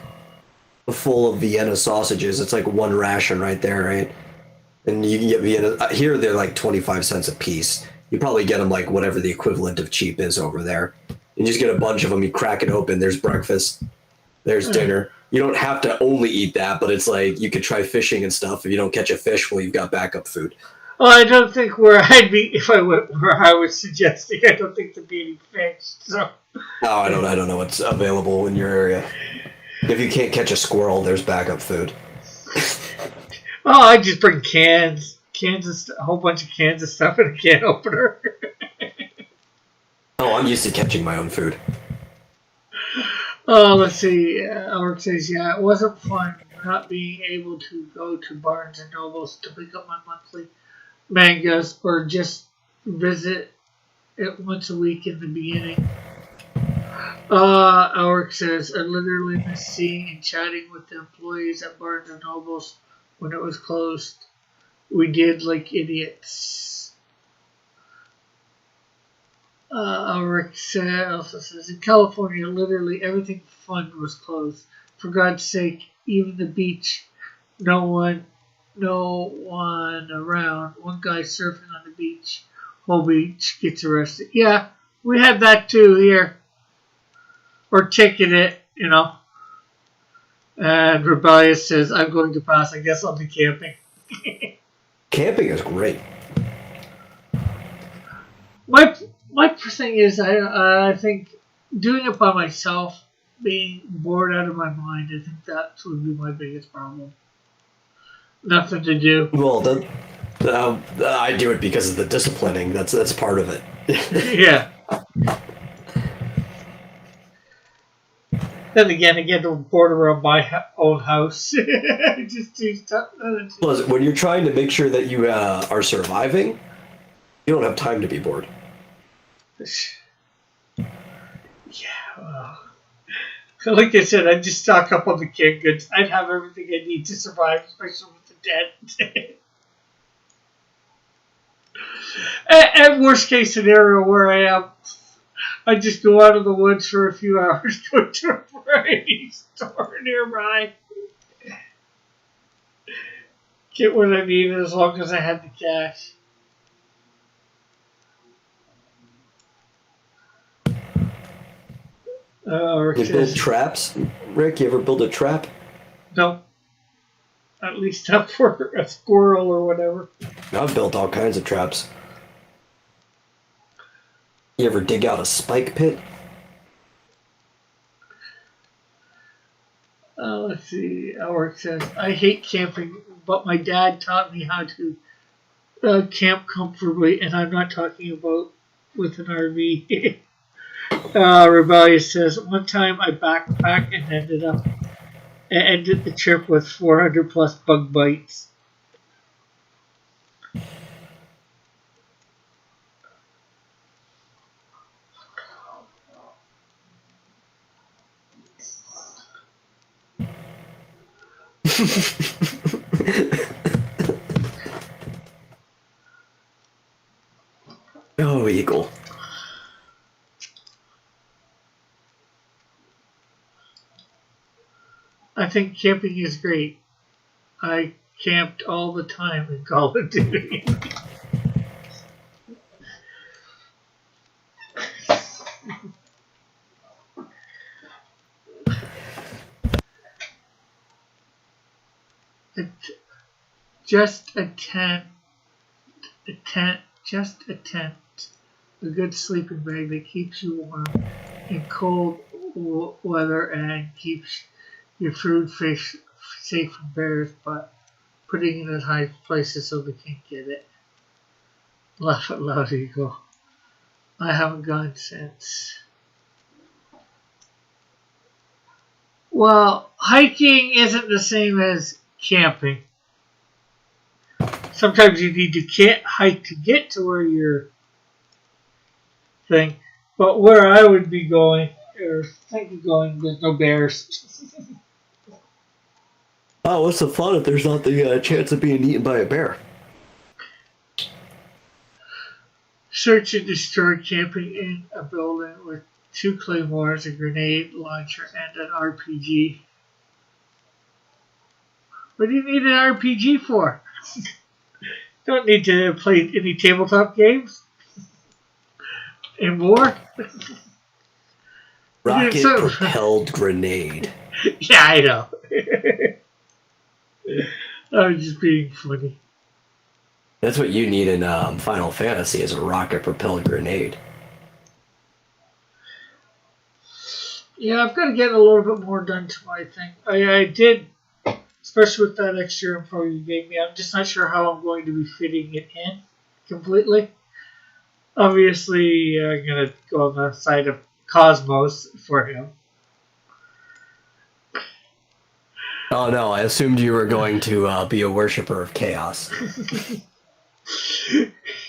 full of Vienna sausages. It's like one ration right there, right? And you can get Vienna. Here they're like 25 cents a piece. You probably get them like whatever the equivalent of cheap is over there. You just get a bunch of them. You crack it open. There's breakfast. There's dinner. You don't have to only eat that, but it's like you could try fishing and stuff. If you don't catch a fish, well, you've got backup food. Well, I don't think where I'd be if I went where I was suggesting. I don't think there'd be any fish. So. Oh, I don't know what's available in your area. If you can't catch a squirrel, there's backup food. Oh, I just bring a whole bunch of cans of stuff in a can opener. Oh, I'm used to catching my own food. Oh, let's see. Alric says, yeah, it wasn't fun not being able to go to Barnes and Nobles to pick up my monthly mangas or just visit it once a week in the beginning. Alric says, I literally miss seeing and chatting with the employees at Barnes and Nobles when it was closed. We did like idiots. Alric also says, in California, literally everything fun was closed. For God's sake, even the beach, no one around. One guy surfing on the beach, whole beach gets arrested. Yeah, we had that too here. Or ticketed, you know. And Rebellious says, I'm going to pass. I guess I'll be camping. Camping is great. My thing is, I think doing it by myself, being bored out of my mind, I think that would be my biggest problem. Nothing to do. Well, I do it because of the disciplining. That's part of it. Yeah. Then again, I get bored around my own house. Just do stuff. Plus, when you're trying to make sure that you are surviving, you don't have time to be bored. Yeah. Like I said, I'd just stock up on the canned goods. I'd have everything I need to survive, especially with the dead. At worst case scenario where I am, I just go out of the woods for a few hours, go to a variety store nearby, get what I need as long as I had the cash. You build traps? Rick, you ever build a trap? No. At least not for a squirrel or whatever. I've built all kinds of traps. You ever dig out a spike pit? Let's see. Alric says, I hate camping, but my dad taught me how to camp comfortably, and I'm not talking about with an RV. Rebellious says, one time I backpacked and ended the trip with 400 plus bug bites. Oh, Eagle. I think camping is great. I camped all the time in Call of Duty. Just a tent, a good sleeping bag that keeps you warm in cold weather and keeps your food fish safe from bears, but putting it in high places so they can't get it. Laugh out loud, Eagle. I haven't gone since. Well, hiking isn't the same as camping. Sometimes you need to hike to get to where you're thing. But where I would be going, or think of going, there's no bears. Oh, what's the fun if there's not the chance of being eaten by a bear? Search and destroy camping in a building with 2 claymores, a grenade launcher, and an RPG. What do you need an RPG for? Don't need to play any tabletop games anymore. Rocket-propelled grenade. Yeah, I know. I was just being funny. That's what you need in Final Fantasy is a rocket-propelled grenade. Yeah, I've got to get a little bit more done to my thing. I did, especially with that extra info you gave me. I'm just not sure how I'm going to be fitting it in completely. Obviously, I'm going to go on the side of Cosmos for him. Oh no, I assumed you were going to be a worshiper of chaos.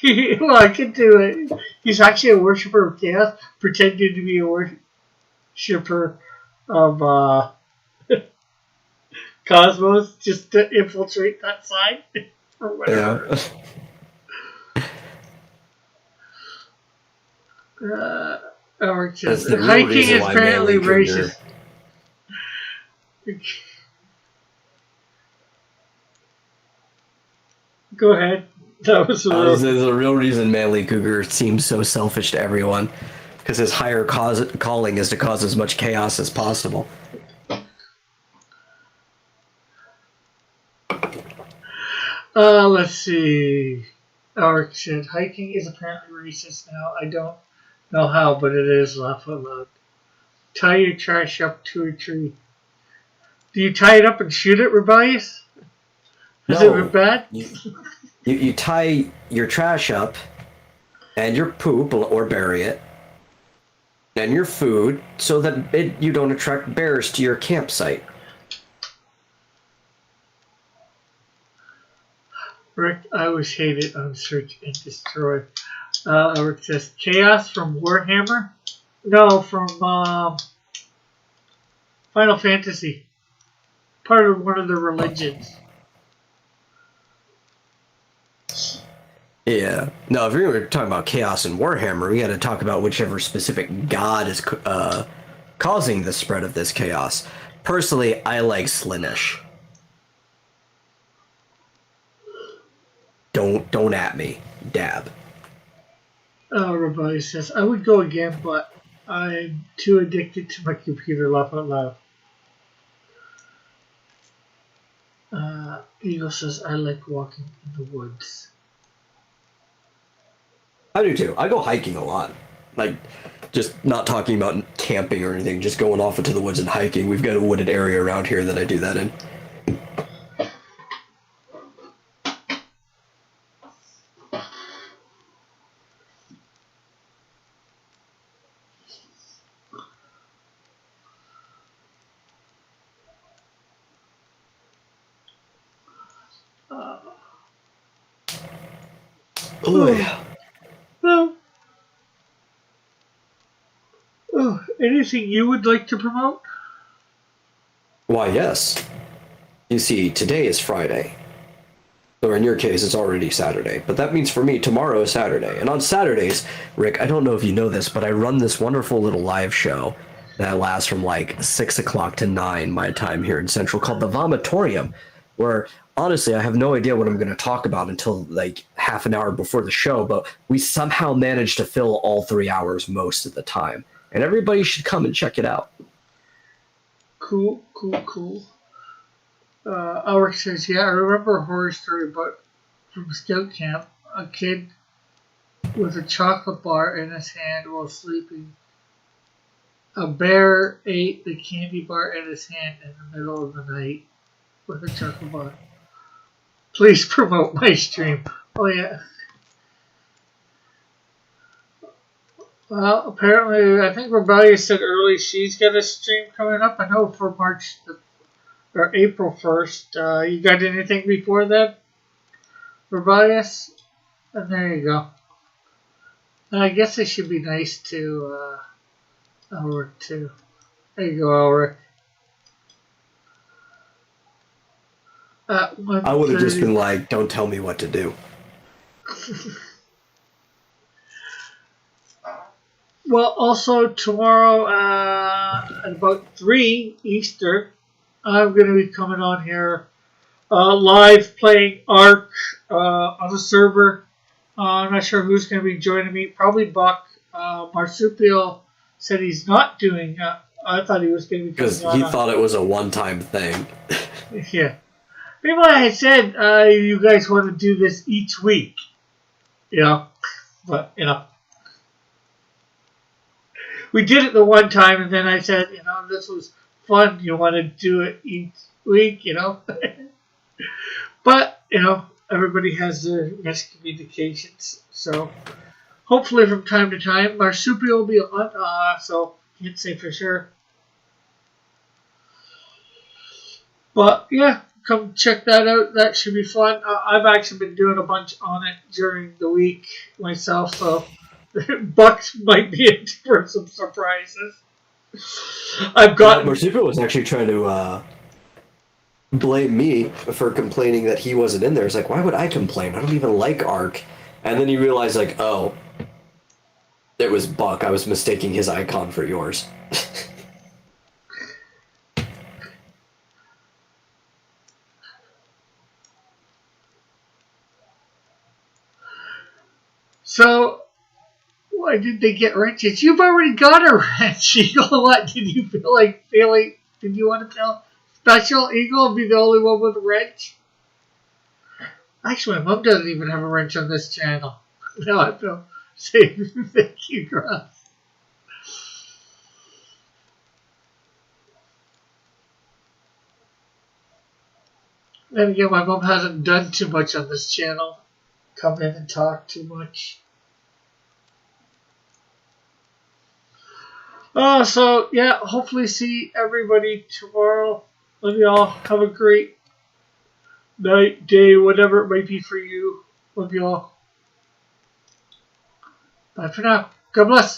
Well, I could do it. He's actually a worshiper of chaos, pretending to be a worshiper of Cosmos, just to infiltrate that side or whatever. Yeah. Or That's just the real hiking reason is why apparently Manly Cougar- racist. Go ahead. That was a little. There's a real reason Manly Cougar seems so selfish to everyone, because his higher calling is to cause as much chaos as possible. Let's see. Our said hiking is apparently racist now. I don't know how, but it is. Laugh out loud. Tie your trash up to a tree. Do you tie it up and shoot it, Rabias? Has it been bad? You tie your trash up, and your poop, or bury it, and your food, so that you don't attract bears to your campsite. Rick, I always hated on Search and Destroy. Rick says, Chaos from Warhammer? No, from Final Fantasy. Part of one of the religions. Yeah. No, if we were talking about chaos and Warhammer, we got to talk about whichever specific god is causing the spread of this chaos. Personally, I like Slaanesh. Don't at me, dab. Rabbi says, I would go again, but I'm too addicted to my computer. Laugh out loud. Eagle says, I like walking in the woods. I do too. I go hiking a lot. Like, just not talking about camping or anything, just going off into the woods and hiking. We've got a wooded area around here that I do that in. Oh, yeah. Well, anything you would like to promote? Why, yes. You see, today is Friday. Or in your case, it's already Saturday. But that means for me, tomorrow is Saturday. And on Saturdays, Rick, I don't know if you know this, but I run this wonderful little live show that lasts from like 6 o'clock to 9 my time here in Central called The Vomitorium, where honestly, I have no idea what I'm going to talk about until like half an hour before the show, but we somehow managed to fill all 3 hours most of the time. And everybody should come and check it out. Cool. Ulrich says, yeah, I remember a horror story about from scout camp. A kid with a chocolate bar in his hand while sleeping. A bear ate the candy bar in his hand in the middle of the night with a chocolate bar. Please promote my stream. Oh, yeah. Well, apparently, I think Rebellia said early she's got a stream coming up. I know for or April 1st. You got anything before then, Rebellious? And there you go. And I guess it should be nice to Ulrich too. There you go, Ulrich. I would have just been like, don't tell me what to do. Well, also tomorrow at about 3 Eastern, I'm going to be coming on here live playing Ark on the server. I'm not sure who's going to be joining me. Probably Buck. Marsupial said he's not doing. I thought he was going to be because coming on. He thought it was a one-time thing. Yeah. Maybe I had said you guys want to do this each week. You know, but you know. we did it the one time, and then I said, this was fun. You want to do it each week, But, everybody has their miscommunications. So, hopefully from time to time, Marsupio will be on, so can't say for sure. But, yeah, come check that out. That should be fun. I've actually been doing a bunch on it during the week myself, so Bucks might be in for some surprises. I've got Marsupial was actually trying to blame me for complaining that he wasn't in there. It's like, why would I complain? I don't even like Ark. And then you realize, like, oh, it was Buck. I was mistaking his icon for yours. So, why did they get wrenches? You've already got a wrench, Eagle. What did you feel like feeling? Did you want to tell Special Eagle be the only one with a wrench? Actually, my mom doesn't even have a wrench on this channel. Now I feel safe. Thank you, Gross. Then again, my mom hasn't done too much on this channel. Come in and talk too much. So yeah, hopefully see everybody tomorrow. Love y'all. Have a great night, day, whatever it might be for you. Love y'all. Bye for now. God bless.